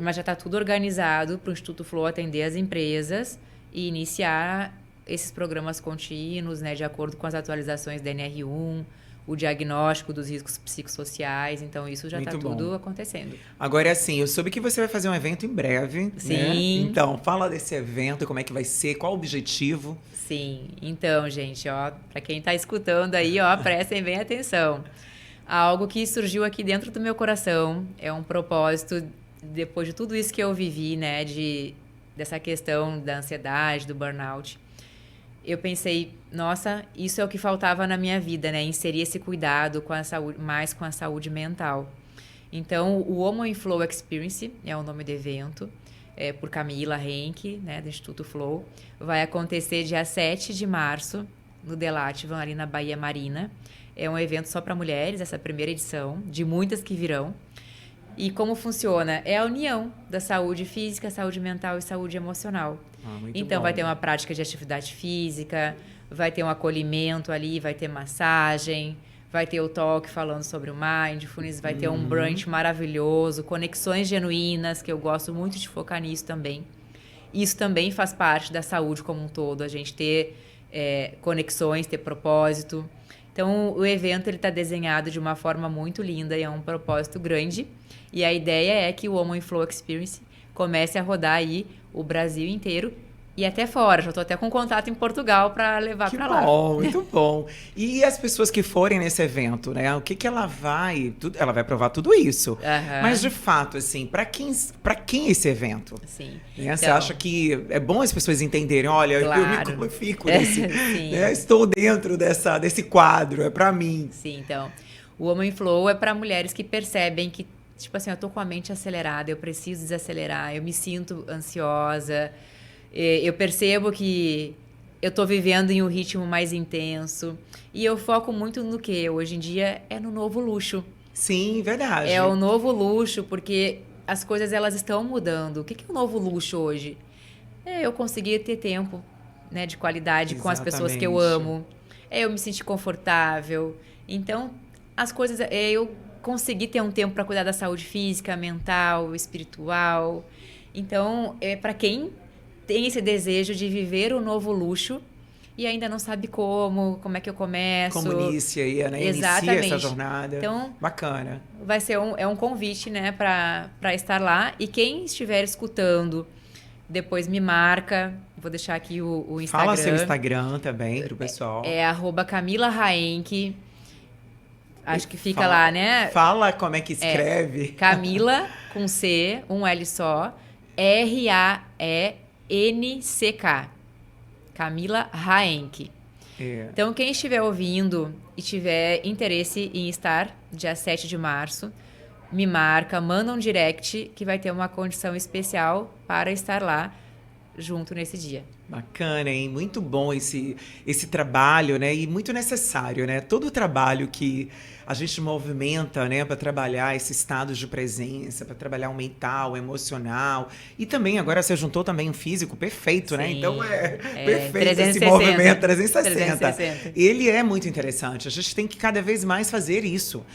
Mas já está tudo organizado para o Instituto Flow atender as empresas e iniciar esses programas contínuos, né, de acordo com as atualizações da NR1, o diagnóstico dos riscos psicossociais. Então, isso já está tudo acontecendo. Agora, assim, eu soube que você vai fazer um evento em breve. Sim. Né? Então, fala desse evento, como é que vai ser, qual o objetivo? Sim. Então, gente, para quem está escutando aí, prestem bem atenção. Algo que surgiu aqui dentro do meu coração, é um propósito, depois de tudo isso que eu vivi, né, dessa questão da ansiedade, do burnout. Eu pensei, nossa, isso é o que faltava na minha vida, né? Inserir esse cuidado com a saúde, mais com a saúde mental. Então, o Woman in Flow Experience é o nome do evento, por Camila Henke, né, do Instituto Flow. Vai acontecer dia 7 de março, no Delativan, ali na Baía Marina. É um evento só para mulheres, essa primeira edição, de muitas que virão. E como funciona? É a união da saúde física, saúde mental e saúde emocional. Então, vai ter uma prática de atividade física, vai ter um acolhimento ali, vai ter massagem, vai ter o talk falando sobre o mindfulness, vai ter um brunch maravilhoso, conexões genuínas, que eu gosto muito de focar nisso também. Isso também faz parte da saúde como um todo, a gente ter conexões, ter propósito. Então, o evento está desenhado de uma forma muito linda e é um propósito grande. E a ideia é que o Woman in Flow Experience comece a rodar aí o Brasil inteiro e até fora. Já estou até com contato em Portugal para levar para lá. Muito bom. E as pessoas que forem nesse evento, né? O que ela vai... Ela vai provar tudo isso. Mas, de fato, assim, para quem esse evento? Sim. Né? Você acha que é bom as pessoas entenderem, olha, claro. eu me fico nesse... né? Estou dentro desse quadro, é para mim. Sim, então. O Woman in Flow é para mulheres que percebem que, tipo assim, eu tô com a mente acelerada, eu preciso desacelerar, eu me sinto ansiosa, eu percebo que eu tô vivendo em um ritmo mais intenso. E eu foco muito no que hoje em dia é no novo luxo. Sim, verdade. É o novo luxo, porque as coisas elas estão mudando. O que é o novo luxo hoje? Eu conseguir ter tempo, né, de qualidade com as pessoas que eu amo. Eu me sentir confortável. Então, as coisas... eu conseguir ter um tempo para cuidar da saúde física, mental, espiritual. Então, para quem tem esse desejo de viver o novo luxo e ainda não sabe como é que eu começo. Como inicia, né? Exatamente. Inicia essa jornada. Então, bacana. Vai ser um convite, né, para estar lá. E quem estiver escutando, depois me marca. Vou deixar aqui o Instagram. Fala seu Instagram também pro pessoal. É @Camila Haenke. Acho que fica lá, né? Fala como é que escreve. Camila, com C, um L só, RAENCK. Camila Haenke. Então, quem estiver ouvindo e tiver interesse em estar, dia 7 de março, me marca, manda um direct que vai ter uma condição especial para estar lá junto nesse dia. Bacana, hein? Muito bom esse trabalho, né? E muito necessário, né? Todo o trabalho que a gente movimenta, né, para trabalhar esse estado de presença, para trabalhar o mental, o emocional. E também, agora você juntou também o físico, perfeito, né? Então perfeito 360, esse movimento 360. Ele é muito interessante. A gente tem que cada vez mais fazer isso.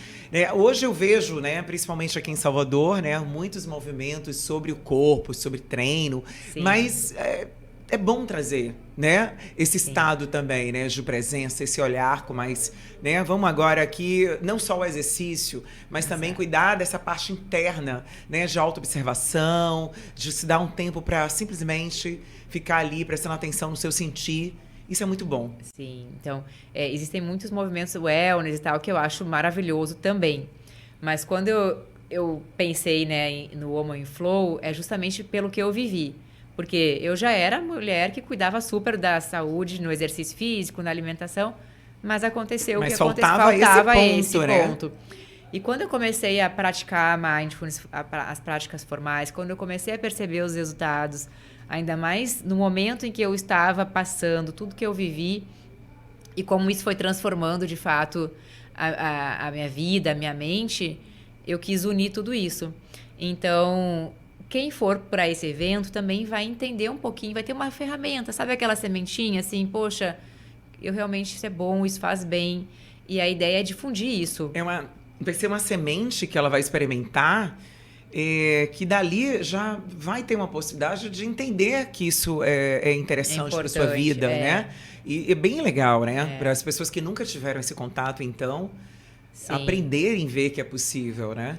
Hoje eu vejo, né, principalmente aqui em Salvador, né, muitos movimentos sobre o corpo, sobre treino, mas é bom trazer, né, esse estado também, né, de presença, esse olhar com mais, né, vamos agora aqui, não só o exercício, mas também cuidar dessa parte interna, né, de autoobservação, de se dar um tempo para simplesmente ficar ali prestando atenção no seu sentir. Isso é muito bom. Sim, então, existem muitos movimentos wellness e tal, que eu acho maravilhoso também. Mas quando eu pensei, né, no Woman in Flow, é justamente pelo que eu vivi. Porque eu já era mulher que cuidava super da saúde, no exercício físico, na alimentação, mas aconteceu Mas o que aconteceu, faltava esse né? ponto. E quando eu comecei a praticar mindfulness, as práticas formais, quando eu comecei a perceber os resultados, ainda mais no momento em que eu estava passando, tudo que eu vivi, e como isso foi transformando, de fato, a minha vida, a minha mente, eu quis unir tudo isso. Então, quem for para esse evento também vai entender um pouquinho, vai ter uma ferramenta, sabe aquela sementinha assim, poxa, eu realmente, isso é bom, isso faz bem. E a ideia é difundir isso. Vai ser uma semente que ela vai experimentar, que dali já vai ter uma possibilidade de entender que isso é interessante para sua vida, né? E é bem legal, né? Para as pessoas que nunca tiveram esse contato, então, aprenderem a ver que é possível, né?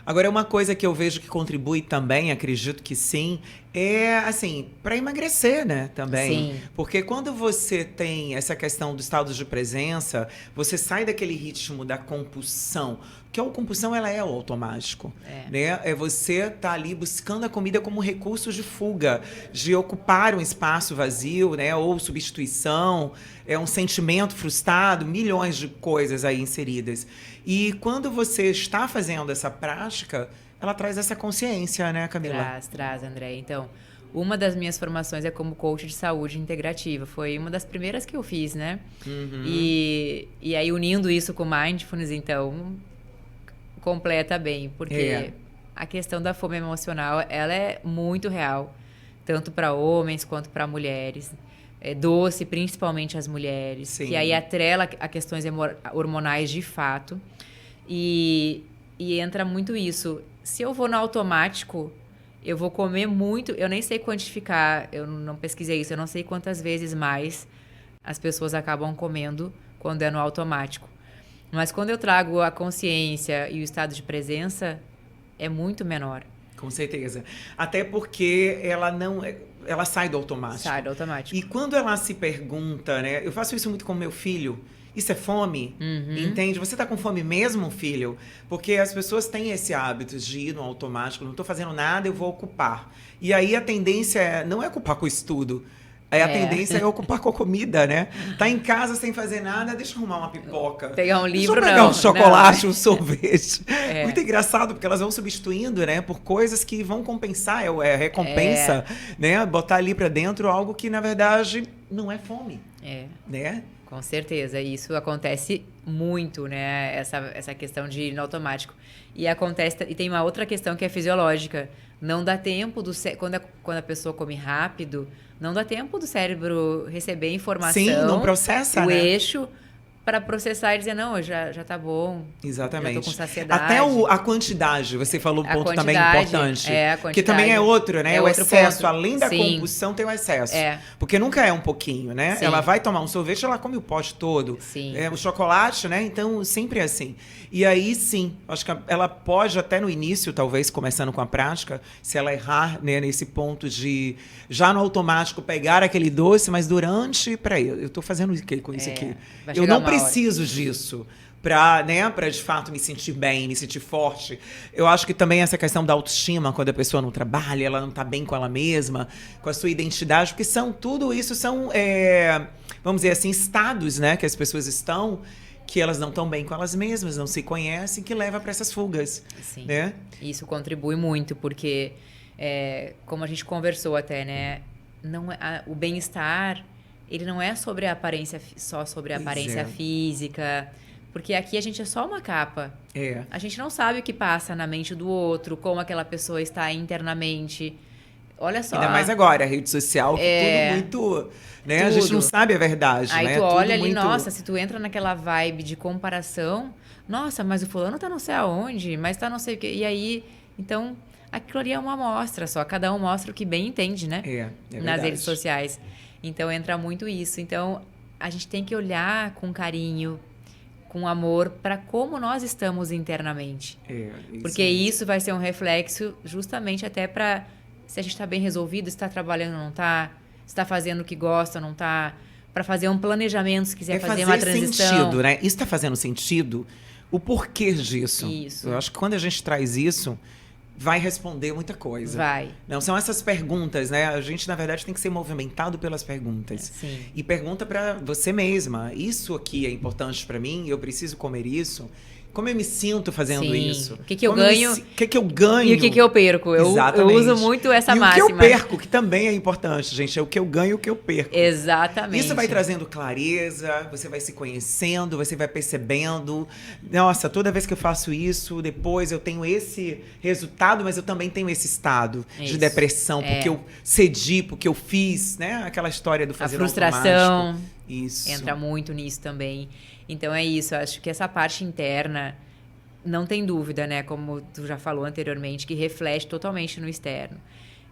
Agora, uma coisa que eu vejo que contribui também, acredito que sim, é, assim, para emagrecer, né, também. Sim. Porque quando você tem essa questão do estado de presença, você sai daquele ritmo da compulsão. Porque a compulsão, ela é o automático, né? É você tá ali buscando a comida como recurso de fuga, de ocupar um espaço vazio, né? Ou substituição, é um sentimento frustrado, milhões de coisas aí inseridas. E quando você está fazendo essa prática, ela traz essa consciência, né, Camila? Traz, André. Então, uma das minhas formações é como coach de saúde integrativa. Foi uma das primeiras que eu fiz, né? Uhum. E aí, unindo isso com mindfulness, então, completa bem. Porque a questão da fome emocional, ela é muito real. Tanto para homens quanto para mulheres. É doce, principalmente as mulheres. Sim. Que aí atrela a questões hormonais de fato. E entra muito isso. Se eu vou no automático, eu vou comer muito. Eu nem sei quantificar, eu não pesquisei isso, eu não sei quantas vezes mais as pessoas acabam comendo quando é no automático. Mas quando eu trago a consciência e o estado de presença, é muito menor. Com certeza. Até porque ela sai do automático. Sai do automático. E quando ela se pergunta, né? Eu faço isso muito com meu filho. Isso é fome? Entende? Você tá com fome mesmo, filho? Porque as pessoas têm esse hábito de ir no automático. Não tô fazendo nada, eu vou ocupar. E aí a tendência não é ocupar com o estudo. A tendência é ocupar com a comida, né? Tá em casa sem fazer nada, deixa eu arrumar uma pipoca. Pegar um livro, deixa eu pegar um chocolate, um sorvete. Muito engraçado, porque elas vão substituindo, né? Por coisas que vão compensar, é recompensa, né? Botar ali pra dentro algo que, na verdade, não é fome. Né? Com certeza, isso acontece muito, né? Essa questão de ir no automático. E tem uma outra questão que é fisiológica. Não dá tempo quando a pessoa come rápido, não dá tempo do cérebro receber informação. Sim, não processa, o né? eixo para processar e dizer, não, já tá bom. Exatamente. Já tô com saciedade. Até a quantidade, você falou um ponto também importante. A quantidade. Que também é outro, né? O excesso, ponto. além da compulsão, tem o excesso. Porque nunca é um pouquinho, né? Sim. Ela vai tomar um sorvete, ela come o pote todo. Sim. O chocolate, né? Então, sempre é assim. E aí, sim, acho que ela pode até no início, talvez, começando com a prática, se ela errar, né, nesse ponto de, já no automático, pegar aquele doce, mas durante... Peraí, eu tô fazendo o que com isso aqui? Eu não preciso disso para, né, de fato me sentir bem, me sentir forte. Eu acho que também essa questão da autoestima, quando a pessoa não trabalha, ela não tá bem com ela mesma, com a sua identidade, porque tudo isso são, vamos dizer assim, estados, né, que as pessoas estão, que elas não estão bem com elas mesmas, não se conhecem, que leva para essas fugas. Sim. Né? Isso contribui muito, porque, como a gente conversou até, né, o bem-estar, ele não é sobre a aparência, só sobre a aparência física, porque aqui a gente é só uma capa. A gente não sabe o que passa na mente do outro, como aquela pessoa está internamente. Olha só. Ainda mais agora, a rede social, que tudo muito... Né? Tudo. A gente não sabe a verdade, aí né? Tu olha ali, muito... nossa, se tu entra naquela vibe de comparação, nossa, mas o fulano tá não sei aonde, mas tá não sei o quê. E aí, então, aquilo ali é uma amostra só. Cada um mostra o que bem entende, né? Nas redes sociais. Então, entra muito isso. Então, a gente tem que olhar com carinho, com amor, para como nós estamos internamente. Porque isso vai ser um reflexo justamente até para se a gente está bem resolvido, se está trabalhando ou não está, se está fazendo o que gosta ou não está, para fazer um planejamento, se quiser fazer uma transição. Sentido, né? Isso está fazendo sentido? O porquê disso? Isso. Eu acho que quando a gente traz isso, vai responder muita coisa. Vai. Não são essas perguntas, né? A gente, na verdade, tem que ser movimentado pelas perguntas. Sim. E pergunta para você mesma. Isso aqui é importante para mim? Eu preciso comer isso? Como eu me sinto fazendo Sim. isso? O que eu ganho? O que eu ganho? E o que eu perco? Eu uso muito essa máxima. E o que eu perco, que também é importante, gente. É o que eu ganho e o que eu perco. Exatamente. Isso vai trazendo clareza, você vai se conhecendo, você vai percebendo. Nossa, toda vez que eu faço isso, depois eu tenho esse resultado, mas eu também tenho esse estado de depressão, porque eu cedi, porque eu fiz, né? Aquela história do fazer frustração automático. Isso. Entra muito nisso também. Então é isso, eu acho que essa parte interna não tem dúvida, né? Como tu já falou anteriormente, que reflete totalmente no externo.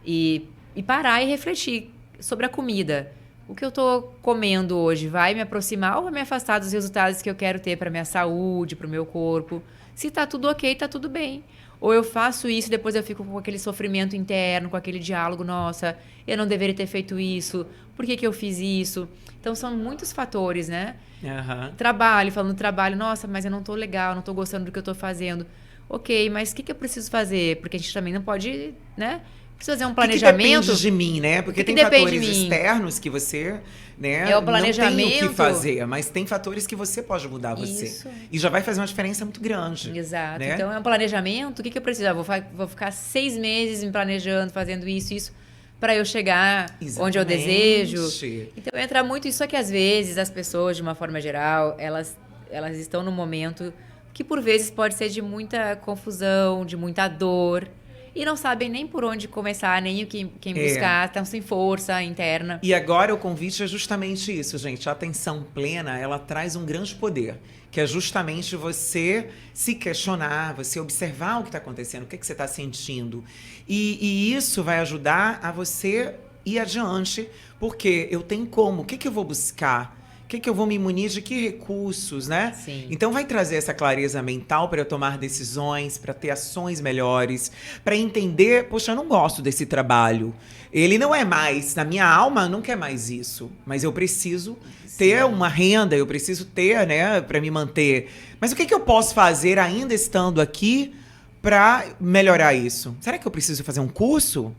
E parar e refletir sobre a comida. O que eu tô comendo hoje vai me aproximar ou vai me afastar dos resultados que eu quero ter para minha saúde, para o meu corpo? Se tá tudo ok, tá tudo bem. Ou eu faço isso e depois eu fico com aquele sofrimento interno, com aquele diálogo, nossa, eu não deveria ter feito isso, por que eu fiz isso? Então são muitos fatores, né? Trabalho, falando trabalho, nossa, mas eu não tô legal, não tô gostando do que eu tô fazendo. Ok, mas o que eu preciso fazer? Porque a gente também não pode, né? Precisa fazer um planejamento. Que depende de mim, né? Porque tem fatores externos que você, né, o planejamento. Não tem o que fazer, mas tem fatores que você pode mudar você. Isso. E já vai fazer uma diferença muito grande. Exato. Né? Então é um planejamento. O que eu preciso? Vou ficar 6 meses me planejando, fazendo isso, para eu chegar onde eu desejo. Então entra muito isso, só que às vezes as pessoas, de uma forma geral, elas estão num momento que por vezes pode ser de muita confusão, de muita dor. E não sabem nem por onde começar, nem quem buscar, estão sem força interna. E agora o convite é justamente isso, gente. A atenção plena, ela traz um grande poder, que é justamente você se questionar, você observar o que está acontecendo, o que você está sentindo. E isso vai ajudar a você ir adiante, porque eu tenho como, o que eu vou buscar? O que eu vou me munir de que recursos, né? Sim. Então vai trazer essa clareza mental para eu tomar decisões, para ter ações melhores, para entender, poxa, eu não gosto desse trabalho. Ele não é mais, na minha alma não quer mais isso, mas eu preciso ter uma renda, eu preciso ter, né, para me manter. Mas o que eu posso fazer ainda estando aqui para melhorar isso? Será que eu preciso fazer um curso?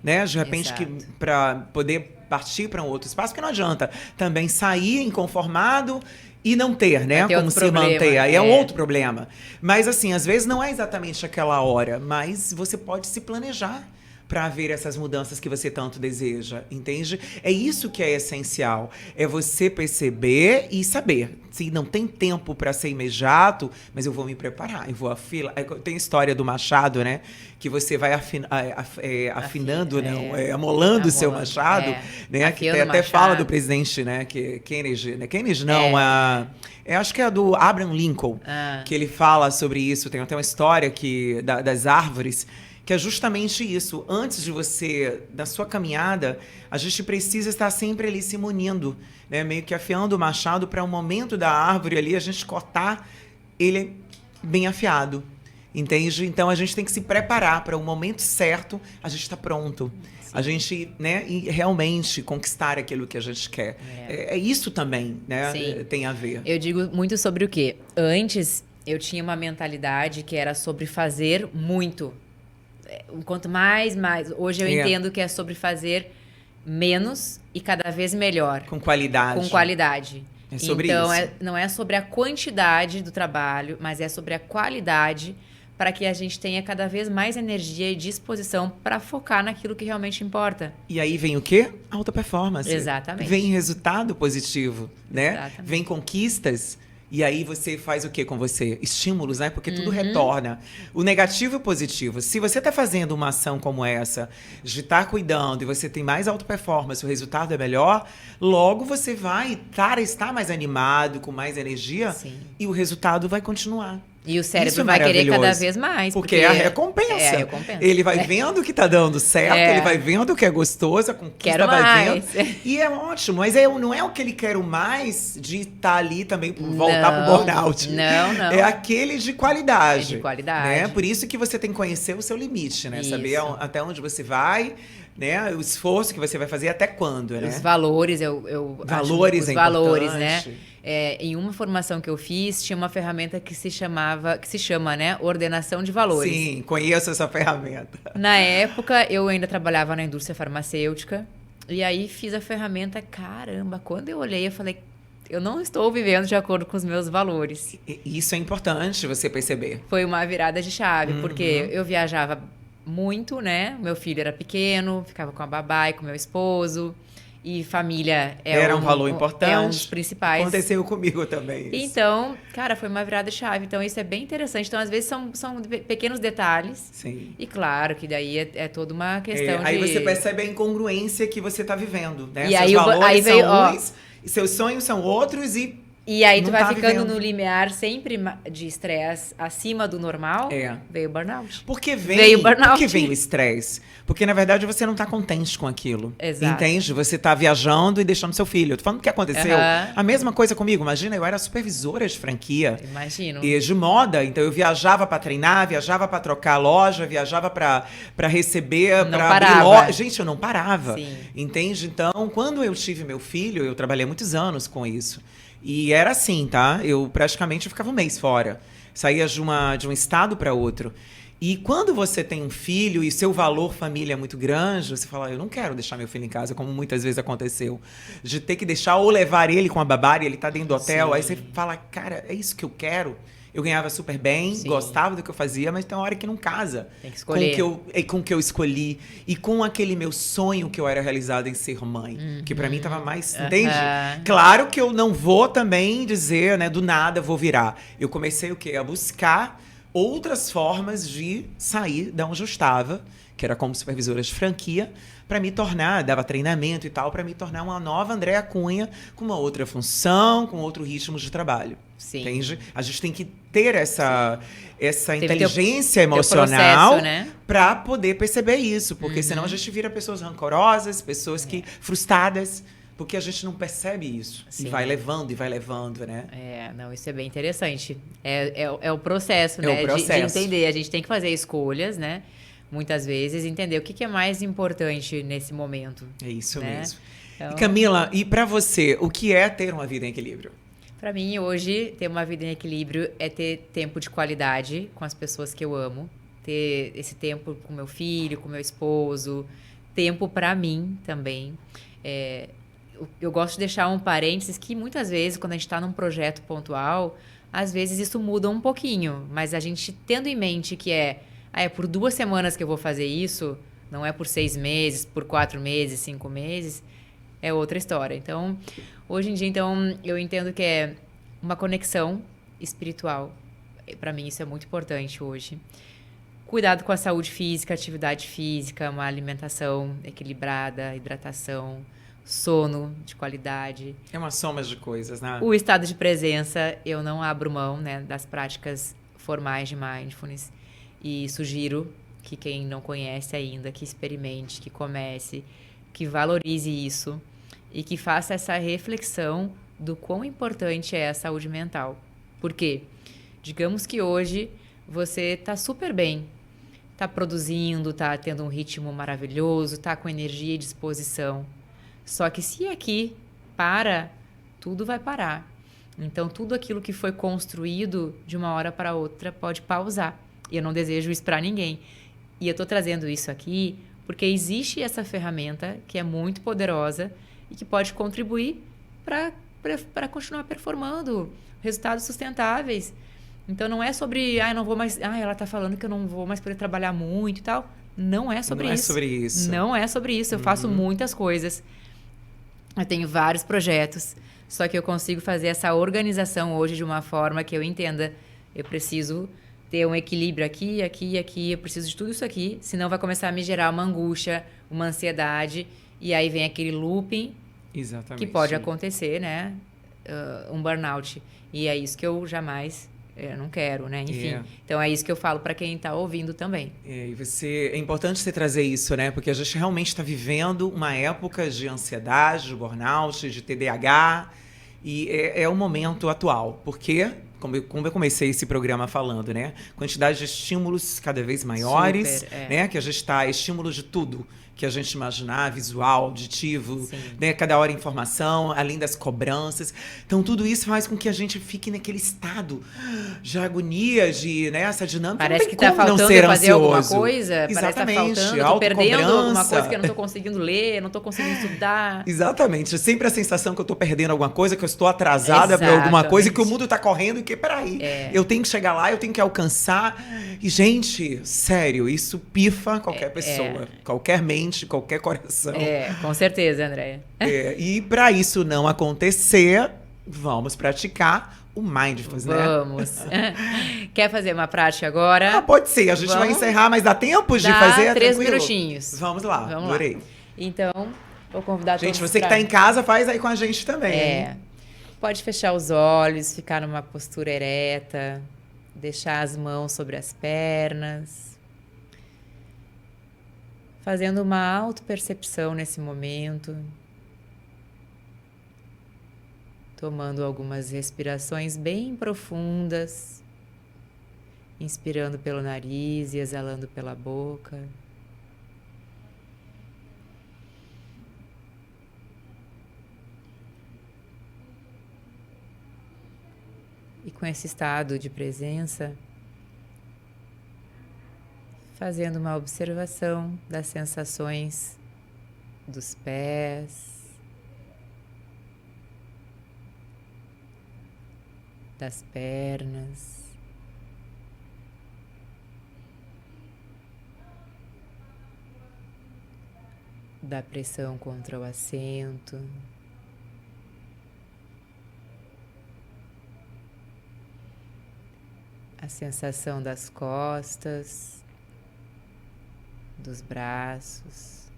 Né? De repente, para poder partir para um outro espaço, porque não adianta também sair inconformado e não ter, né? Como se manter. Aí é um outro problema. Mas, assim, às vezes não é exatamente aquela hora, mas você pode se planejar para ver essas mudanças que você tanto deseja, entende? É isso que é essencial, é você perceber e saber. Se não tem tempo para ser imediato, mas eu vou me preparar, eu vou afilar. Tem a história do machado, né? Que você vai afinando, amolando o seu machado, né? Que até fala do presidente, né? Que Kennedy, né? Kennedy não, acho que é do Abraham Lincoln, que ele fala sobre isso. Tem até uma história das árvores, que é justamente isso. Antes de você, da sua caminhada, a gente precisa estar sempre ali se munindo, né? Meio que afiando o machado para o momento da árvore ali, a gente cortar ele bem afiado, entende? Então a gente tem que se preparar para o momento certo, a gente está pronto. Sim. A gente, né, e realmente conquistar aquilo que a gente quer. É isso também, né? Sim. Tem a ver. Eu digo muito sobre o quê? Antes, eu tinha uma mentalidade que era sobre fazer muito. Quanto mais. Hoje eu entendo que é sobre fazer menos e cada vez melhor. Com qualidade. Com qualidade. É sobre então, isso. Não é sobre a quantidade do trabalho, mas é sobre a qualidade, para que a gente tenha cada vez mais energia e disposição para focar naquilo que realmente importa. E aí vem o quê? Alta performance. Exatamente. Vem resultado positivo, né? Exatamente. Vem conquistas. E aí você faz o que com você? Estímulos, né? Porque tudo retorna. O negativo e o positivo. Se você está fazendo uma ação como essa, de estar cuidando, e você tem mais alta performance, o resultado é melhor, logo você vai estar mais animado, com mais energia, e o resultado vai continuar. E o cérebro vai querer cada vez mais. Porque é a recompensa. É a recompensa. Ele vai vendo que tá dando certo, ele vai vendo que é gostoso, a conquista vai vendo. E é ótimo, mas não é o que ele quer mais de estar ali também, voltar pro burnout. Não. É aquele de qualidade. É de qualidade. Né? Por isso que você tem que conhecer o seu limite, né? Isso. Saber até onde você vai, né? O esforço que você vai fazer até quando, né? Os valores, valores, os valores, né? Em uma formação que eu fiz, tinha uma ferramenta que se chama, né, ordenação de valores. Sim, conheço essa ferramenta. Na época, eu ainda trabalhava na indústria farmacêutica. E aí, fiz a ferramenta. Caramba, quando eu olhei, eu falei, eu não estou vivendo de acordo com os meus valores. Isso é importante você perceber. Foi uma virada de chave, porque eu viajava muito, né? Meu filho era pequeno, ficava com a babá e com meu esposo. E família era um valor importante. É um dos principais. Aconteceu comigo também isso. Então, cara, foi uma virada de chave. Então, isso é bem interessante. Então, às vezes, são pequenos detalhes. Sim. E claro que daí é toda uma questão de... Aí você percebe a incongruência que você está vivendo, né? E seus aí, valores veio, são uns, e seus sonhos são outros E aí tu vai tá ficando vivendo. no limiar sempre de estresse acima do normal, veio o burnout. Por que Veio o burnout. Por que vem o estresse? Porque, na verdade, você não tá contente com aquilo. Exato. Entende? Você tá viajando e deixando seu filho. Eu tô falando o que aconteceu. A mesma coisa comigo. Imagina, eu era supervisora de franquia. Imagino. E de moda. Então, eu viajava pra treinar, viajava pra trocar loja, viajava pra receber, Não pra parava. abrir loja. Gente, eu não parava. Sim. Entende? Então, quando eu tive meu filho, eu trabalhei muitos anos com isso. E era assim, tá? Eu praticamente ficava um mês fora. Saía de um estado para outro. E quando você tem um filho e seu valor família é muito grande, você fala, eu não quero deixar meu filho em casa, como muitas vezes aconteceu. De ter que deixar ou levar ele com a babá e ele tá dentro do hotel. Sim. Aí você fala, cara, é isso que eu quero? Eu ganhava super bem, Sim. gostava do que eu fazia, mas tem uma hora que não casa. Tem que escolher. Com o que eu escolhi. E com aquele meu sonho que eu era realizada em ser mãe. Que pra mim tava mais... Entende? Claro que eu não vou também dizer, né, do nada vou virar. Eu comecei o quê? A buscar outras formas de sair da onde eu estava, que era como supervisora de franquia, para me tornar, dava treinamento e tal, para me tornar uma nova Andréa Cunha, com uma outra função, com outro ritmo de trabalho. Sim. Entende? A gente tem que ter essa Teve inteligência teu emocional processo, né? para poder perceber isso, porque senão a gente vira pessoas rancorosas, pessoas que frustradas, porque a gente não percebe isso. Sim. E vai levando, né? Não, isso é bem interessante. É o processo, É né? o processo. De entender. A gente tem que fazer escolhas, né? Muitas vezes, entender o que é mais importante nesse momento. É isso né? mesmo. Então, E Camila, e para você, o que é ter uma vida em equilíbrio? para mim, hoje, ter uma vida em equilíbrio é ter tempo de qualidade com as pessoas que eu amo. Ter esse tempo com meu filho, com meu esposo. Tempo para mim também. Eu gosto de deixar um parênteses que muitas vezes, quando a gente está num projeto pontual, às vezes isso muda um pouquinho. Mas a gente tendo em mente que é por 2 semanas que eu vou fazer isso, não é por 6 meses, por 4 meses, 5 meses, é outra história. Então, hoje em dia, eu entendo que é uma conexão espiritual. Para mim, isso é muito importante hoje. Cuidado com a saúde física, atividade física, uma alimentação equilibrada, hidratação, sono de qualidade. É uma soma de coisas, né? O estado de presença, eu não abro mão, né, das práticas formais de mindfulness. E sugiro que quem não conhece ainda, que experimente, que comece, que valorize isso e que faça essa reflexão do quão importante é a saúde mental. Por quê? Digamos que hoje você está super bem, está produzindo, está tendo um ritmo maravilhoso, está com energia e disposição. Só que se aqui para, tudo vai parar. Então, tudo aquilo que foi construído de uma hora para outra pode pausar. E eu não desejo isso para ninguém. E eu estou trazendo isso aqui porque existe essa ferramenta que é muito poderosa e que pode contribuir para continuar performando resultados sustentáveis. Então, não é sobre, não vou mais... ela está falando que eu não vou mais poder trabalhar muito e tal. Não é sobre isso. Não é sobre isso. Não é sobre isso. Eu faço muitas coisas. Eu tenho vários projetos. Só que eu consigo fazer essa organização hoje de uma forma que eu entenda. Eu preciso ter um equilíbrio aqui, aqui e aqui. Eu preciso de tudo isso aqui. Senão vai começar a me gerar uma angústia, uma ansiedade. E aí vem aquele looping. Exatamente. Que pode acontecer, né? Um burnout. E é isso que eu jamais... Eu não quero, né? Enfim. Então, é isso que eu falo para quem está ouvindo também. É importante você trazer isso, né? Porque a gente realmente está vivendo uma época de ansiedade, de burnout, de TDAH. E é o momento atual. Porque, como eu comecei esse programa falando, né? Quantidade de estímulos cada vez maiores, Super, né? Que a gente está... Estímulo de tudo. que a gente imaginar, visual, auditivo, né? Cada hora informação, além das cobranças. Então, tudo isso faz com que a gente fique naquele estado de agonia, de, né, essa dinâmica. Parece não tem que tá como não faltando ser eu fazer alguma ansioso. coisa, Exatamente. parece que tá faltando, tô perdendo alguma coisa que eu não tô conseguindo ler, não tô conseguindo estudar. Exatamente. Sempre a sensação que eu tô perdendo alguma coisa, que eu estou atrasada para alguma coisa, e que o mundo tá correndo e que, peraí, eu tenho que chegar lá, eu tenho que alcançar. E, gente, sério, isso pifa qualquer pessoa, qualquer mente, qualquer coração. Com certeza, Andréia. E para isso não acontecer, vamos praticar o Mindfulness, né? Vamos. Quer fazer uma prática agora? Ah, pode ser. A gente vai encerrar, mas dá tempo de fazer? 3 minutinhos. Vamos lá, adorei. Então, vou convidar todos. Gente, você que tá em casa, faz aí com a gente também. Pode fechar os olhos, ficar numa postura ereta, deixar as mãos sobre as pernas, fazendo uma autopercepção nesse momento, tomando algumas respirações bem profundas, inspirando pelo nariz e exalando pela boca. E com esse estado de presença, fazendo uma observação das sensações dos pés, das pernas, da pressão contra o assento, a sensação das costas, dos braços,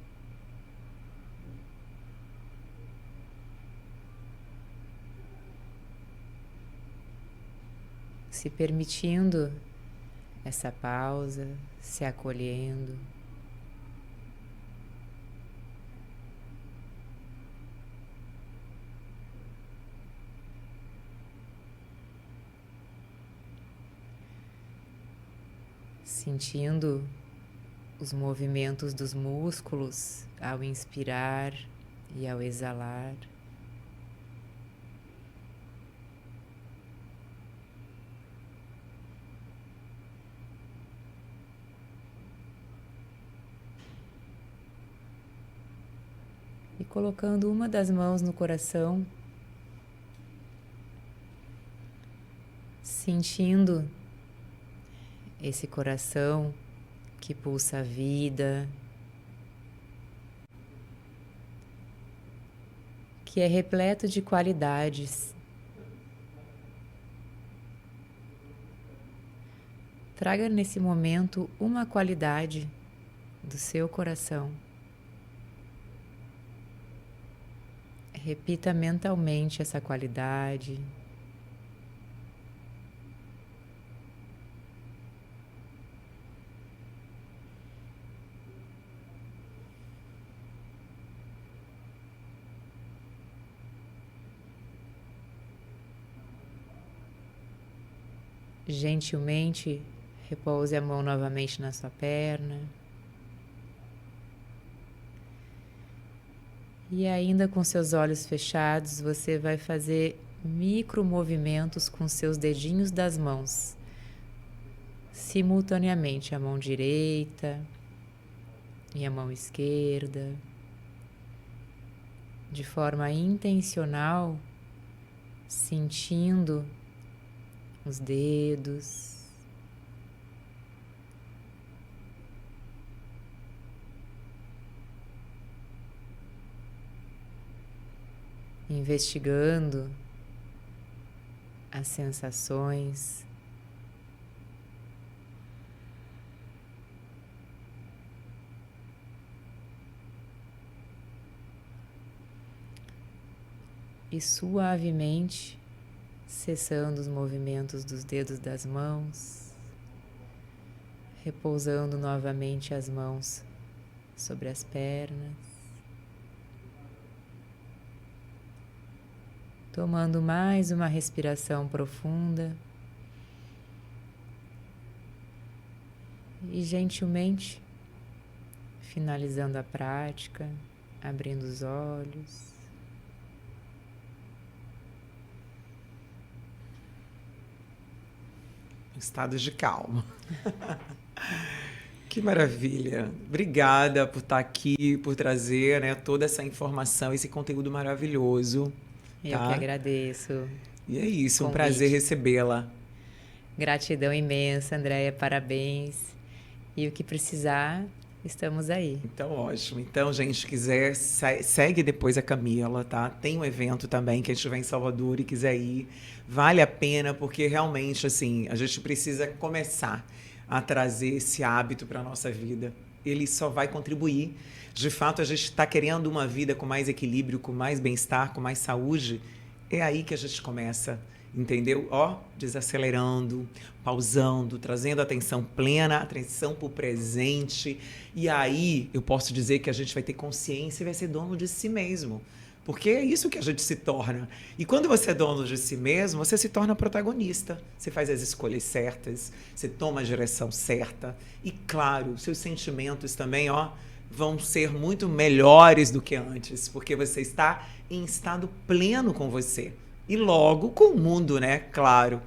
se permitindo essa pausa, se acolhendo. Sentindo os movimentos dos músculos ao inspirar e ao exalar. E colocando uma das mãos no coração, sentindo esse coração que pulsa a vida, que é repleto de qualidades. Traga nesse momento uma qualidade do seu coração. Repita mentalmente essa qualidade. Gentilmente, repouse a mão novamente na sua perna. E ainda com seus olhos fechados, você vai fazer micro movimentos com seus dedinhos das mãos, simultaneamente a mão direita e a mão esquerda, de forma intencional, sentindo os dedos, investigando as sensações, e suavemente cessando os movimentos dos dedos das mãos, repousando novamente as mãos sobre as pernas, tomando mais uma respiração profunda e gentilmente Finalizando a prática, abrindo os olhos. Estado de calma. Que maravilha. Obrigada por estar aqui, por trazer, né, toda essa informação, esse conteúdo maravilhoso. Eu que agradeço. E é isso, um Convite. prazer recebê-la. Gratidão imensa, Andréia, parabéns. E o que precisar, estamos aí. Então, ótimo. Então, gente, quiser, segue depois a Camila, tá? Tem um evento também, quem estiver em Salvador e quiser ir, vale a pena, porque realmente, assim, a gente precisa começar a trazer esse hábito para a nossa vida. Ele só vai contribuir. De fato, a gente está querendo uma vida com mais equilíbrio, com mais bem-estar, com mais saúde. É aí que a gente começa, entendeu? Ó, desacelerando, pausando, trazendo atenção plena, atenção para o presente. E aí eu posso dizer que a gente vai ter consciência e vai ser dono de si mesmo. Porque é isso que a gente se torna. E quando você é dono de si mesmo, você se torna protagonista. Você faz as escolhas certas, você toma a direção certa. E, claro, seus sentimentos também, ó, vão ser muito melhores do que antes, porque você está em estado pleno com você. E logo com o mundo, né? Claro.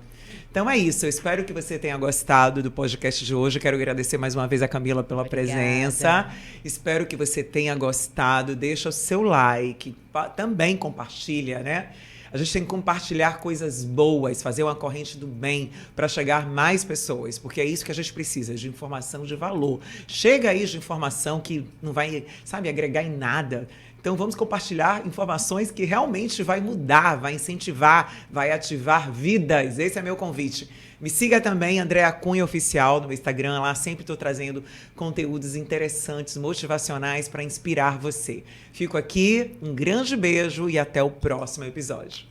Então é isso, eu espero que você tenha gostado do podcast de hoje. Quero agradecer mais uma vez a Camila pela presença. Espero que você tenha gostado. Deixa o seu like, também compartilha, né? A gente tem que compartilhar coisas boas, fazer uma corrente do bem para chegar mais pessoas, porque é isso que a gente precisa, de informação de valor. Chega aí de informação que não vai, sabe, agregar em nada. Então vamos compartilhar informações que realmente vai mudar, vai incentivar, vai ativar vidas. Esse é meu convite. Me siga também, Andréa Cunha Oficial, no Instagram. Lá sempre estou trazendo conteúdos interessantes, motivacionais para inspirar você. Fico aqui, um grande beijo e até o próximo episódio.